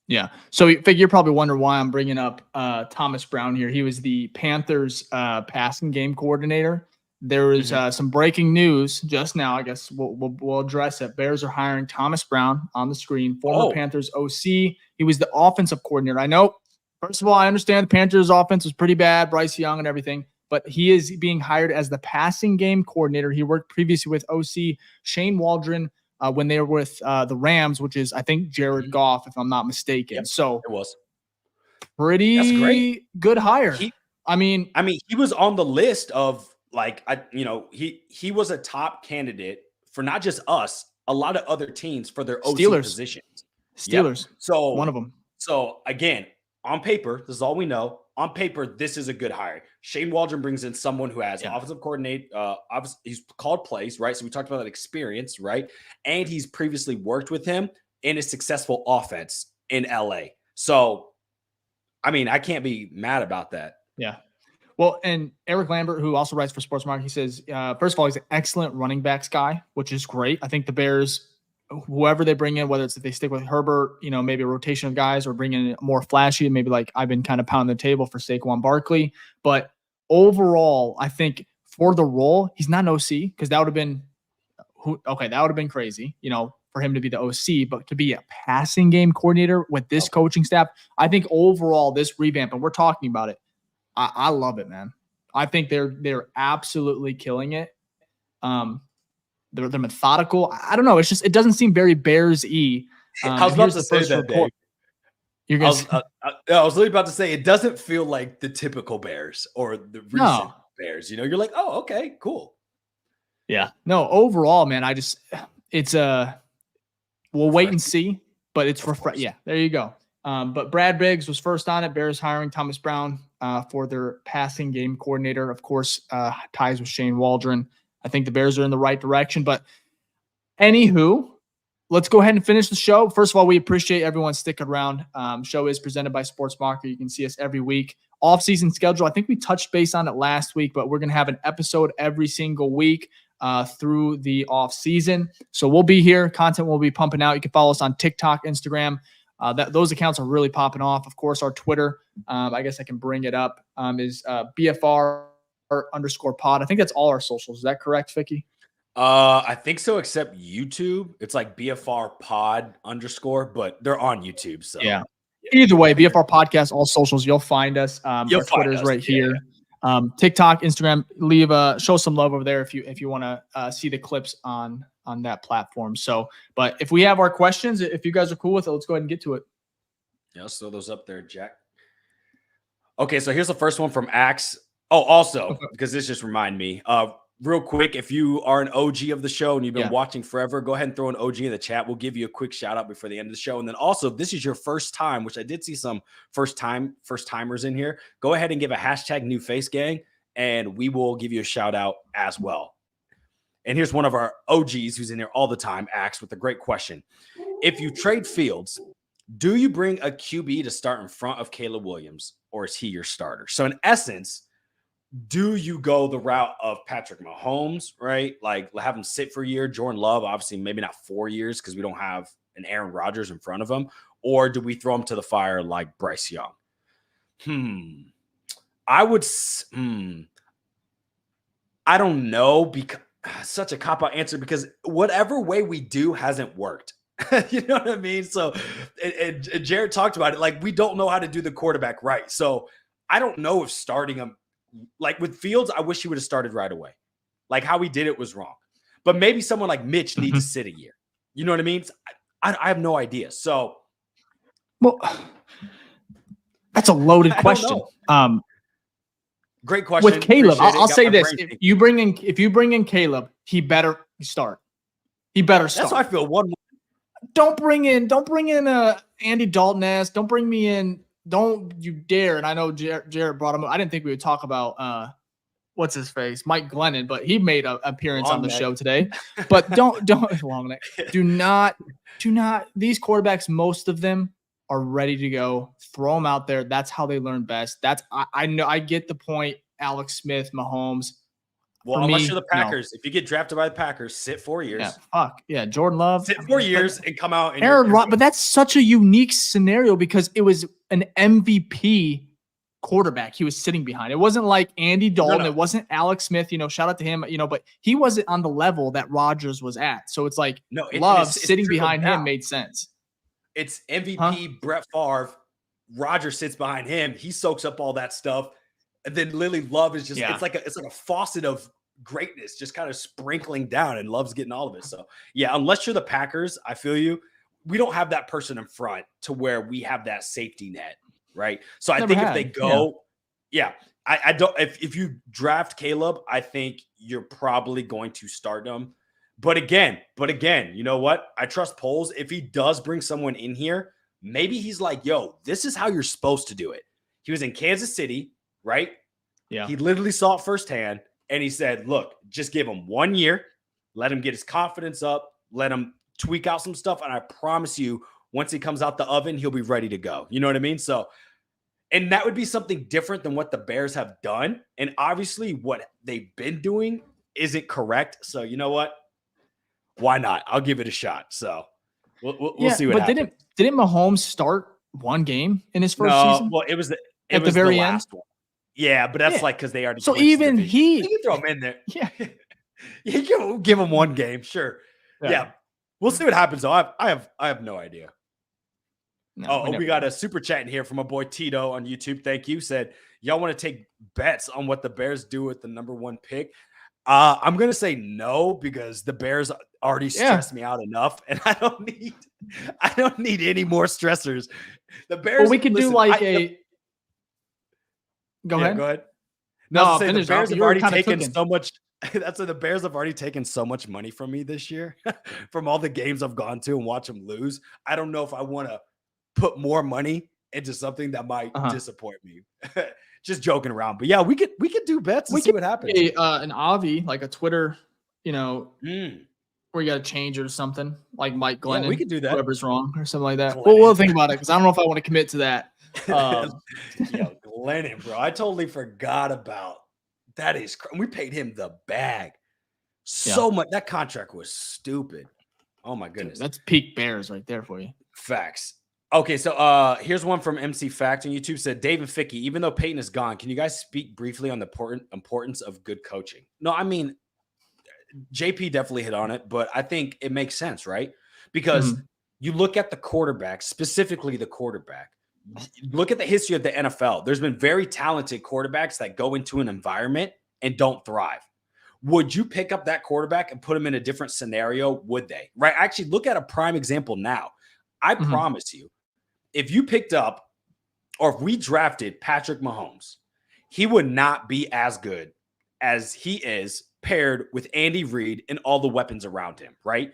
Yeah. So you're probably wondering why I'm bringing up Thomas Brown here. He was the Panthers passing game coordinator. There was some breaking news just now. I guess we'll address it. Bears are hiring Thomas Brown on the screen, former Panthers OC. He was the offensive coordinator. I know, first of all, I understand the Panthers offense was pretty bad, Bryce Young and everything, but he is being hired as the passing game coordinator. He worked previously with OC Shane Waldron when they were with the Rams, which is, I think, Jared Goff, if I'm not mistaken. Yep, so it was pretty good hire. He was on the list of he was a top candidate for not just us, a lot of other teams for their OC positions. Steelers. Yep. So one of them. So again, on paper, this is all we know. On paper, this is a good hire. Shane Waldron brings in someone who has offensive coordinate. He's called plays, right? So we talked about that experience, right? And he's previously worked with him in a successful offense in LA. So, I can't be mad about that. Yeah. Well, and Eric Lambert, who also writes for Sports Market, he says, first of all, he's an excellent running backs guy, which is great. I think the Bears, whoever they bring in, whether it's if they stick with Herbert, maybe a rotation of guys, or bring in more flashy, maybe like I've been kind of pounding the table for Saquon Barkley. But overall, I think for the role, he's not an OC, because that would have been crazy, for him to be the OC, but to be a passing game coordinator with this coaching staff, I think overall this revamp, and we're talking about it, I love it, man. I think they're absolutely killing it. They're methodical. I don't know. It's just, it doesn't seem very Bears-y. I was about to say that, Dave. I was literally about to say, it doesn't feel like the typical Bears or the recent Bears. You're like, oh, okay, cool. Yeah. No, overall, man, we'll wait and see, but it's refreshing. Yeah, there you go. But Brad Biggs was first on it. Bears hiring Thomas Brown for their passing game coordinator. Of course, ties with Shane Waldron. I think the Bears are in the right direction. But anywho, let's go ahead and finish the show. First of all, we appreciate everyone sticking around. Show is presented by Sports Market. You can see us every week. Off-season schedule, I think we touched base on it last week, but we're going to have an episode every single week through the off-season. So we'll be here. Content will be pumping out. You can follow us on TikTok, Instagram, Those accounts are really popping off. Of course, our Twitter, I guess I can bring it up, is BFR_pod. I think that's all our socials. Is that correct, Ficky? I think so, except YouTube. It's like BFR pod _, but they're on YouTube. So yeah. Either way, BFR Podcast, all socials, you'll find us. Our Twitter's right here. TikTok, Instagram, show some love over there if you want to see the clips on that platform. So, but if we have our questions, if you guys are cool with it, let's go ahead and get to it. Yeah, I'll throw those up there, Jack. Okay, so here's the first one from Axe. Oh, also, because this just reminded me, real quick, if you are an OG of the show and you've been watching forever, go ahead and throw an OG in the chat. We'll give you a quick shout out before the end of the show. And then also, if this is your first time, which I did see some first timers in here, go ahead and give a hashtag new face gang, and we will give you a shout out as well. And here's one of our OGs who's in here all the time, Axe, with a great question. If you trade Fields, do you bring a QB to start in front of Caleb Williams, or is he your starter? So in essence, do you go the route of Patrick Mahomes, right? Like have him sit for a year. Jordan Love, obviously, maybe not 4 years because we don't have an Aaron Rodgers in front of him. Or do we throw him to the fire like Bryce Young? I don't know, because such a cop-out answer, because whatever way we do hasn't worked. You know what I mean? So and Jarrett talked about it. Like, we don't know how to do the quarterback right. So I don't know if starting him, like with Fields, I wish he would have started right away. Like how he did it was wrong. But maybe someone like Mitch needs to sit a year. You know what I mean? I have no idea. So, well, that's a loaded question. Great question. With Caleb, I'll say this: if you bring in Caleb, he better start. He better start. That's how I feel. Don't bring in Andy Dalton-esque. Don't bring me in. Don't you dare. And I know Jarrett brought him up. I didn't think we would talk about what's his face, Mike Glennon, but he made an appearance on the show today. But don't long neck. Do not. These quarterbacks, most of them are ready to go. Throw them out there. That's how they learn best. I know. I get the point. Alex Smith, Mahomes. Well, unless you're the Packers, if you get drafted by the Packers, sit 4 years. Yeah, fuck yeah, Jordan Love. Sit 4 years and come out. And Aaron Rodgers, but that's such a unique scenario because it was an MVP quarterback he was sitting behind. It wasn't like Andy Dalton. No. It wasn't Alex Smith. Shout out to him. But he wasn't on the level that Rodgers was at. So it's like Love sitting behind him made sense. It's MVP Brett Favre. Rodgers sits behind him. He soaks up all that stuff. And then Lily Love is just it's like a faucet of greatness just kind of sprinkling down, and Love's getting all of it. So yeah, unless you're the Packers, I feel you. We don't have that person in front to where we have that safety net, right? So I think if they go, I don't. If you draft Caleb, I think you're probably going to start him. But again, you know what? I trust Poles. If he does bring someone in here, maybe he's like, yo, this is how you're supposed to do it. He was in Kansas City, right? Yeah. He literally saw it firsthand, and he said, look, just give him 1 year, let him get his confidence up, let him tweak out some stuff, and I promise you, once he comes out the oven, he'll be ready to go. You know what I mean? So, and that would be something different than what the Bears have done. And obviously what they've been doing isn't correct. So you know what? Why not? I'll give it a shot. So we'll see what happens. But didn't Mahomes start one game in his first season? Well, it was the very last one. Yeah, but that's like because they already. So even you can throw him in there. Yeah, you can give him one game, sure. Yeah, we'll see what happens. Though I have no idea. No, we got a super chat in here from my boy Tito on YouTube. Thank you. Said y'all want to take bets on what the Bears do with the number 1 pick. I'm gonna say no because the Bears already stressed me out enough, and I don't need any more stressors. The Bears. Well, we could do like Go ahead. Go ahead. No, the Bears have already taken so much. That's why the Bears have already taken so much money from me this year, from all the games I've gone to and watch them lose. I don't know if I want to put more money into something that might disappoint me. Just joking around, but yeah, we could do bets and see what happens. An Avi, like a Twitter, where you got to change it or something, like Mike Glennon. Yeah, we could do that. Whoever's wrong or something like that. Well, we'll think about it because I don't know if I want to commit to that. Glennon, bro, I totally forgot about that. We paid him the bag so much. That contract was stupid. Oh my goodness, dude, that's peak Bears right there for you. Facts. Okay, so here's one from MC Fact on YouTube. Said Dave and Ficky, even though Payton is gone, can you guys speak briefly on the importance of good coaching? No, I mean, JP definitely hit on it, but I think it makes sense, right? Because you look at the quarterback, specifically the quarterback, look at the history of the NFL. There's been very talented quarterbacks that go into an environment and don't thrive. Would you pick up that quarterback and put him in a different scenario? Would they? Right? Actually, look at a prime example now. I promise you, if you picked up or if we drafted Patrick Mahomes, he would not be as good as he is paired with Andy Reid and all the weapons around him, right?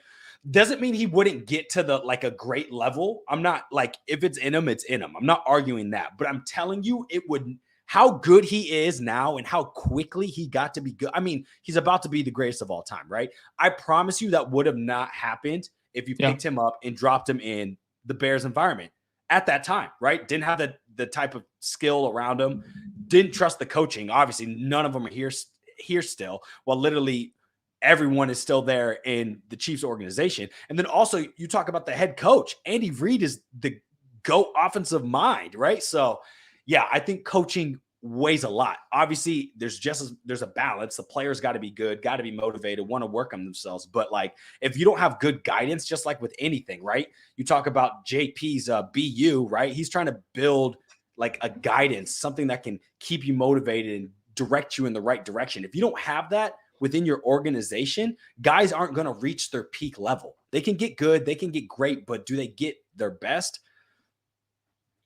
Doesn't mean he wouldn't get to the like a great level. I'm not like, if it's in him, it's in him. I'm not arguing that, but I'm telling you, it would, how good he is now and how quickly he got to be good. I mean, he's about to be the greatest of all time, right? I promise you that would have not happened if you picked him up and dropped him in the Bears environment at that time, right? Didn't have the type of skill around him. Didn't trust the coaching. Obviously, none of them are here still. Well, literally everyone is still there in the Chiefs organization. And then also you talk about the head coach. Andy Reid is the GOAT offensive mind, right? So yeah, I think coaching weighs a lot. Obviously, there's a balance. The players got to be good, got to be motivated, want to work on themselves. But like, if you don't have good guidance, just like with anything, right? You talk about JP's BU, right? He's trying to build like a guidance, something that can keep you motivated and direct you in the right direction. If you don't have that within your organization, guys aren't going to reach their peak level. They can get good, they can get great, but do they get their best?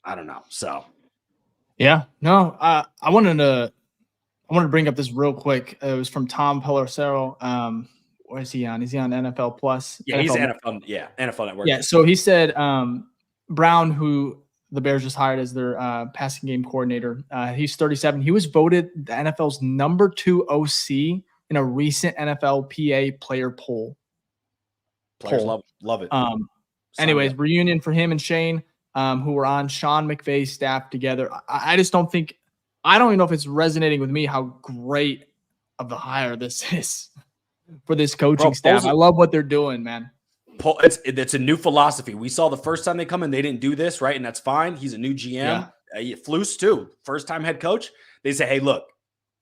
I don't know. So yeah, no, I wanted to bring up this real quick. It was from Tom Pellicero. Where is he on? Is he on NFL Plus? Yeah, he's NFL. Yeah, NFL Network. Yeah, so he said Brown, who the Bears just hired as their passing game coordinator, he's 37. He was voted the NFL's number 2 OC in a recent NFLPA player poll. Players love it. Anyways, reunion for him and Shane, who were on Sean McVay's staff together. I just don't think – I don't even know if it's resonating with me how great of the hire this is for this coaching staff. I love what they're doing, man. It's a new philosophy. We saw the first time they come in, they didn't do this, right? And that's fine. He's a new GM. Yeah. Flus too, first-time head coach. They say, hey, look,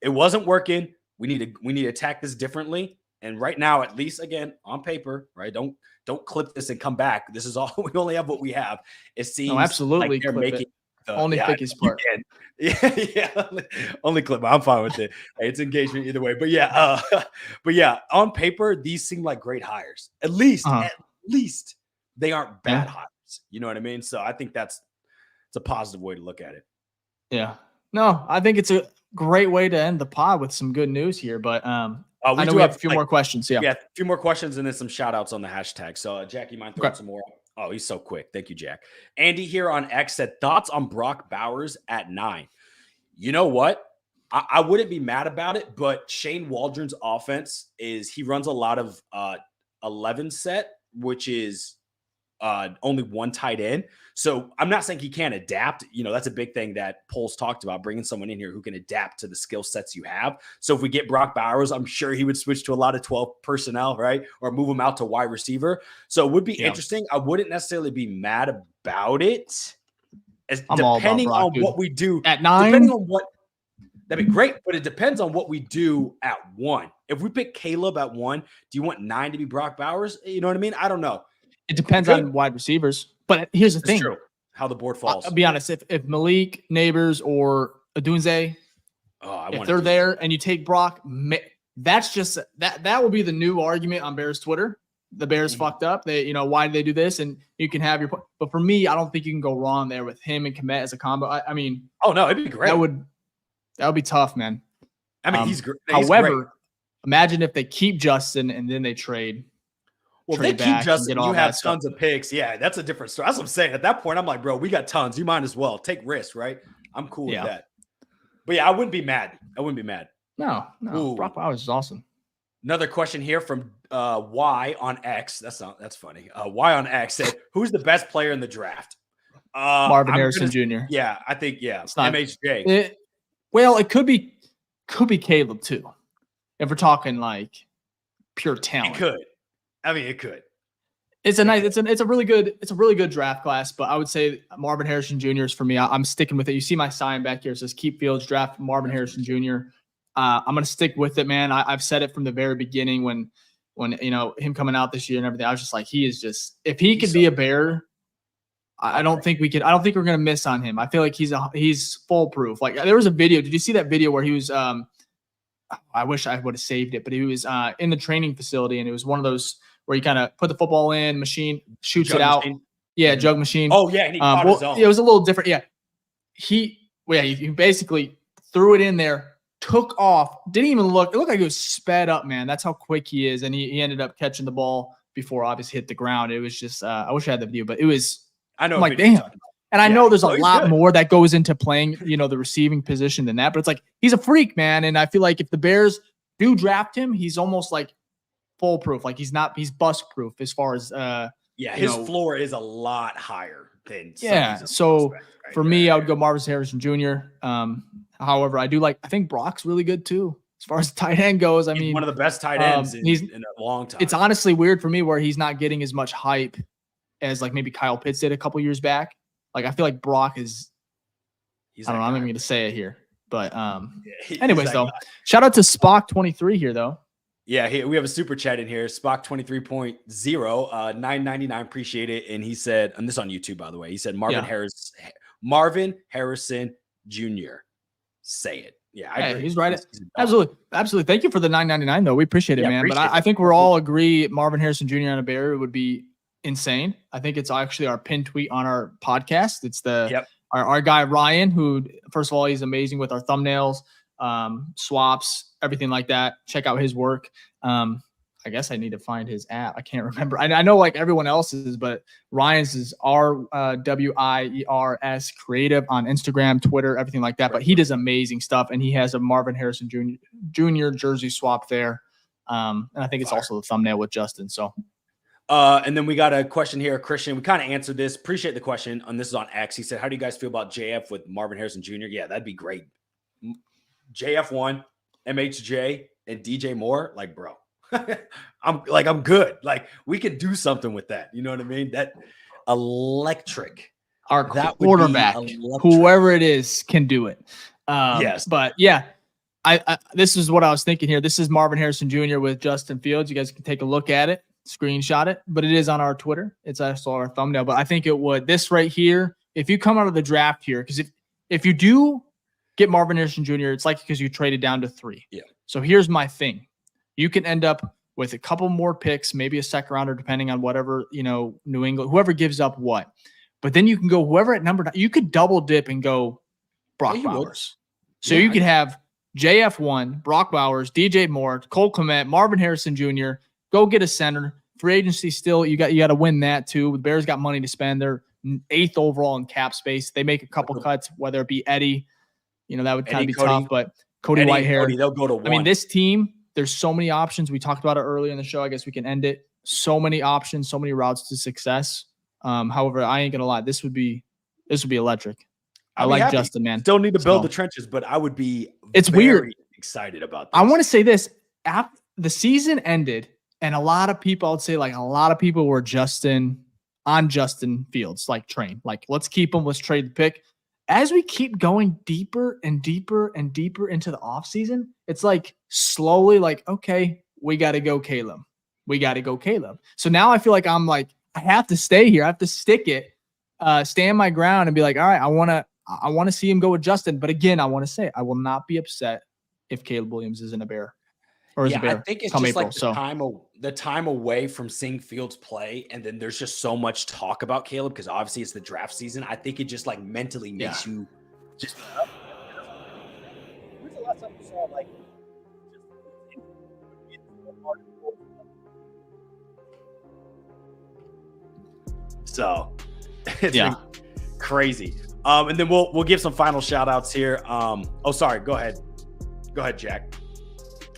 it wasn't working. We need to attack this differently. And right now, at least again on paper, right? Don't clip this and come back. This is all we only have. What we have. It seems absolutely like they're making only Ficky's part. Yeah, only clip. I'm fine with it. Hey, it's engagement either way. But yeah, on paper, these seem like great hires. At least they aren't bad hires. You know what I mean? So I think it's a positive way to look at it. Yeah. No, I think it's a great way to end the pod with some good news here. But I know we have a few more questions. Yeah, a few more questions and then some shout outs on the hashtag. So Jack, you mind throwing some more? Oh, he's so quick. Thank you, Jack. Andy here on X said, thoughts on Brock Bowers at 9. You know what? I wouldn't be mad about it, but Shane Waldron's offense he runs a lot of 11 set, which is only one tight end. So I'm not saying he can't adapt. You know, that's a big thing that Poles talked about, bringing someone in here who can adapt to the skill sets you have. So if we get Brock Bowers, I'm sure he would switch to a lot of 12 personnel, right? Or move him out to wide receiver. So it would be interesting. I wouldn't necessarily be mad about it. Depending on what we do at 9. Depending on what, that'd be great, but it depends on what we do at 1. If we pick Caleb at 1, do you want 9 to be Brock Bowers? You know what I mean? I don't know. It depends on wide receivers. But here's the thing. True. How the board falls. I'll be honest. If Malik, Neighbors, or Adunze, if they're there and you take Brock, that's just that will be the new argument on Bears Twitter. The Bears fucked up. Why did they do this? And you can have your point. But for me, I don't think you can go wrong there with him and Kmet as a combo. I mean, oh no, it'd be great. That would be tough, man. I mean, he's great. However, imagine if they keep Justin and then they trade. Well, if they keep Justin, you have tons of picks. Yeah, that's a different story. That's what I'm saying. At that point, I'm like, bro, we got tons. You might as well take risks, right? I'm cool with that. But yeah, I wouldn't be mad. No. Ooh. Brock Bowers is awesome. Another question here from Y on X. That's funny. Y on X said, "Who's the best player in the draft?" Marvin Harrison Jr. Yeah, I think it's not MHJ. It could be Caleb too. If we're talking like pure talent, it could. I mean, it could. It's a really good draft class, but I would say Marvin Harrison Jr. is for me. I'm sticking with it. You see my sign back here. It says keep Fields, draft Marvin Harrison Jr. I'm going to stick with it, man. I've said it from the very beginning when him coming out this year and everything. I was just like, if he could be a Bear, I don't think we're going to miss on him. I feel like he's foolproof. Like there was a video. Did you see that video where he was, I wish I would have saved it, but he was in the training facility, and it was one of those where you kind of put the football in, machine shoots it out. Machine. Yeah, jug machine. Oh yeah, and he caught his own. It was a little different. Yeah, he basically threw it in there, took off, didn't even look. It looked like it was sped up, man. That's how quick he is, and he ended up catching the ball before obviously hit the ground. It was just I wish I had the video, but it was. I know. I'm like, damn. And I know there's a lot more that goes into playing, the receiving position than that. But it's like he's a freak, man. And I feel like if the Bears do draft him, he's almost like foolproof. Like he's bust proof as far as his floor is a lot higher than so for me, I would go Marvin Harrison Jr. However, I think Brock's really good too as far as tight end goes. I mean, one of the best tight ends in a long time. It's honestly weird for me where he's not getting as much hype as like maybe Kyle Pitts did a couple years back. Like I feel like Brock is. I don't know. I'm not even going to say it here, but anyways, though, shout out to Spock23 here though. Yeah, we have a super chat in here. Spock 23.0, $9.99. Appreciate it. And he said, and this on YouTube, by the way, he said Marvin Harrison Jr. Say it. Yeah, I agree. He's right. Absolutely. Thank you for the $9.99 though. We appreciate it, man. But I think we're all agree Marvin Harrison Jr. on a Bear would be insane. I think it's actually our pinned tweet on our podcast. It's our guy Ryan, who first of all, he's amazing with our thumbnails, swaps, everything like that. Check out his work. I guess I need to find his app. I can't remember. I know like everyone else's, but Ryan's is RWIERS creative on Instagram, Twitter, everything like that. But he does amazing stuff, and he has a Marvin Harrison Jr. jersey swap there. And I think it's also the thumbnail with Justin. So. And then we got a question here, Christian. We kind of answered this. Appreciate the question. And this is on X. He said, how do you guys feel about JF with Marvin Harrison Jr.? Yeah, that'd be great. JF1, MHJ, and DJ Moore. Like, bro, I'm good. Like, we could do something with that. You know what I mean? That electric. Our quarterback, whoever it is, can do it. Yes. But yeah, I this is what I was thinking here. This is Marvin Harrison Jr. with Justin Fields. You guys can take a look at it. Screenshot it, but it is on our Twitter. It's also our thumbnail, but I think it would. This right here, if you come out of the draft here, because if you do get Marvin Harrison Jr., it's like because you traded down to 3. Yeah. So here's my thing. You can end up with a couple more picks, maybe a second rounder, depending on whatever, New England, whoever gives up what. But then you can go whoever at number 9. You could double dip and go Brock Bowers. So you could have JF1, Brock Bowers, DJ Moore, Cole Kmet, Marvin Harrison Jr., go get a center. Free agency still, you got to win that too. The Bears got money to spend. They're 8th overall in cap space. They make a couple cuts, whether it be Eddie, that would kind of be tough. But Cody Whitehair, they'll go to 1. I mean, this team, there's so many options. We talked about it earlier in the show. I guess we can end it. So many options, so many routes to success. However, I ain't gonna lie, this would be electric. I like happy. Justin, man. Still need to build the trenches, but I would be. It's weird. Excited about this. I want to say this: after the season ended. And a lot of people, I'd say, like a lot of people were Justin Fields, like train. Like, let's keep him. Let's trade the pick. As we keep going deeper and deeper and deeper into the offseason, it's like slowly like, okay, we got to go Caleb. So now I feel like I'm like, I have to stay here. I have to stick it, stand my ground and be like, all right, I want to see him go with Justin. But again, I want to say I will not be upset if Caleb Williams isn't a Bear. Or I think it's just April, like the time away from seeing Fields play, and then there's just so much talk about Caleb because obviously it's the draft season. I think it just like mentally makes you just. When's the last time you saw like? So, it's been crazy. And then we'll give some final shout outs here. Sorry, go ahead, Jack.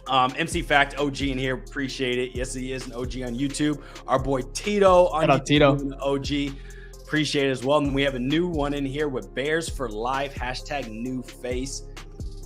MC Fact OG in here. Appreciate it. Yes, he is an OG on YouTube. Our boy Tito on YouTube, Tito. OG. Appreciate it as well. And we have a new one in here with Bears for Life. # new face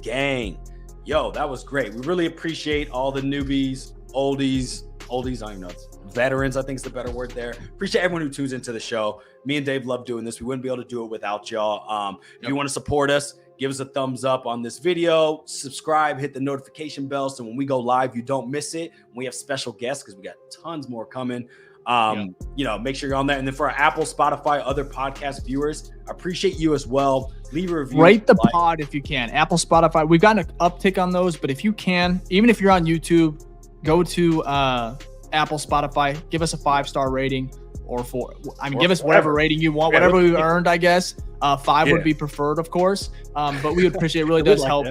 gang. Yo, that was great. We really appreciate all the newbies, oldies, oldies, I don't even know. It's veterans, I think is the better word there. Appreciate everyone who tunes into the show. Me and Dave love doing this. We wouldn't be able to do it without y'all. If you want to support us, give us a thumbs up on this video, subscribe, hit the notification bell so when we go live, you don't miss it. We have special guests because we got tons more coming. You know, make sure you're on that. And then for our Apple, Spotify, other podcast viewers, I appreciate you as well. Leave a review. Rate the pod if you can. Apple, Spotify. We've gotten an uptick on those, but if you can, even if you're on YouTube, go to Apple, Spotify, give us a 5-star rating or 4. I mean, give us whatever rating you want, whatever we earned, I guess. 5 would be preferred, of course. But we would appreciate it. Really does help.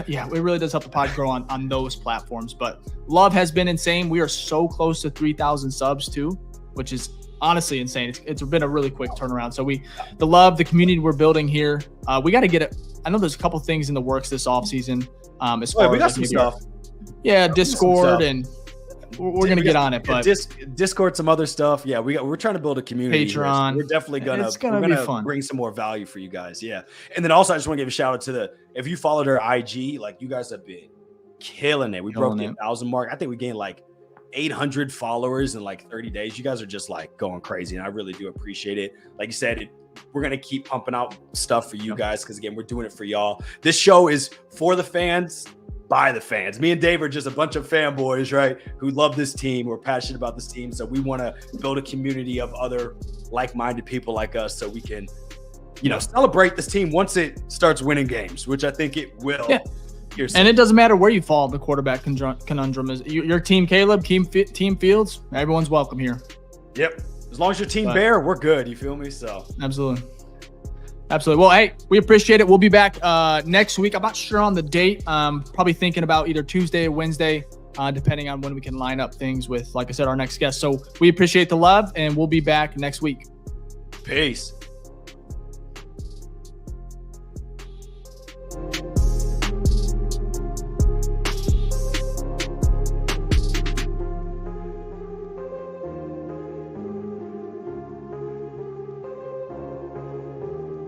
Yeah, it really does help the pod grow on those platforms. But love has been insane. We are so close to 3,000 subs too, which is honestly insane. It's been a really quick turnaround. So the love, the community we're building here, we got to get it. I know there's a couple things in the works this offseason. As far we got as some stuff. Yeah, Discord and we're gonna get on it, but Discord, some other stuff. Yeah, we're trying to build a community. Patreon. So we're definitely gonna be fun. Bring some more value for you guys. Yeah, and then also I just want to give a shout out to if you followed our IG, like you guys have been killing it. We broke the 1,000 mark. I think we gained like 800 followers in like 30 days. You guys are just like going crazy, and I really do appreciate it. Like you said, we're gonna keep pumping out stuff for you guys because again, we're doing it for y'all. This show is for the fans, by the fans. Me and Dave are just a bunch of fanboys, right? Who love this team. We're passionate about this team. So we want to build a community of other like-minded people like us so we can, you know, celebrate this team once it starts winning games, which I think it will. Yeah. And it doesn't matter where you fall. The quarterback conundrum is your team, Caleb, team Fields. Everyone's welcome here. Yep. As long as your team Bear, we're good. You feel me? So absolutely. Well, hey, we appreciate it. We'll be back next week. I'm not sure on the date. Probably thinking about either Tuesday or Wednesday, depending on when we can line up things with, like I said, our next guest. So we appreciate the love, and we'll be back next week. Peace.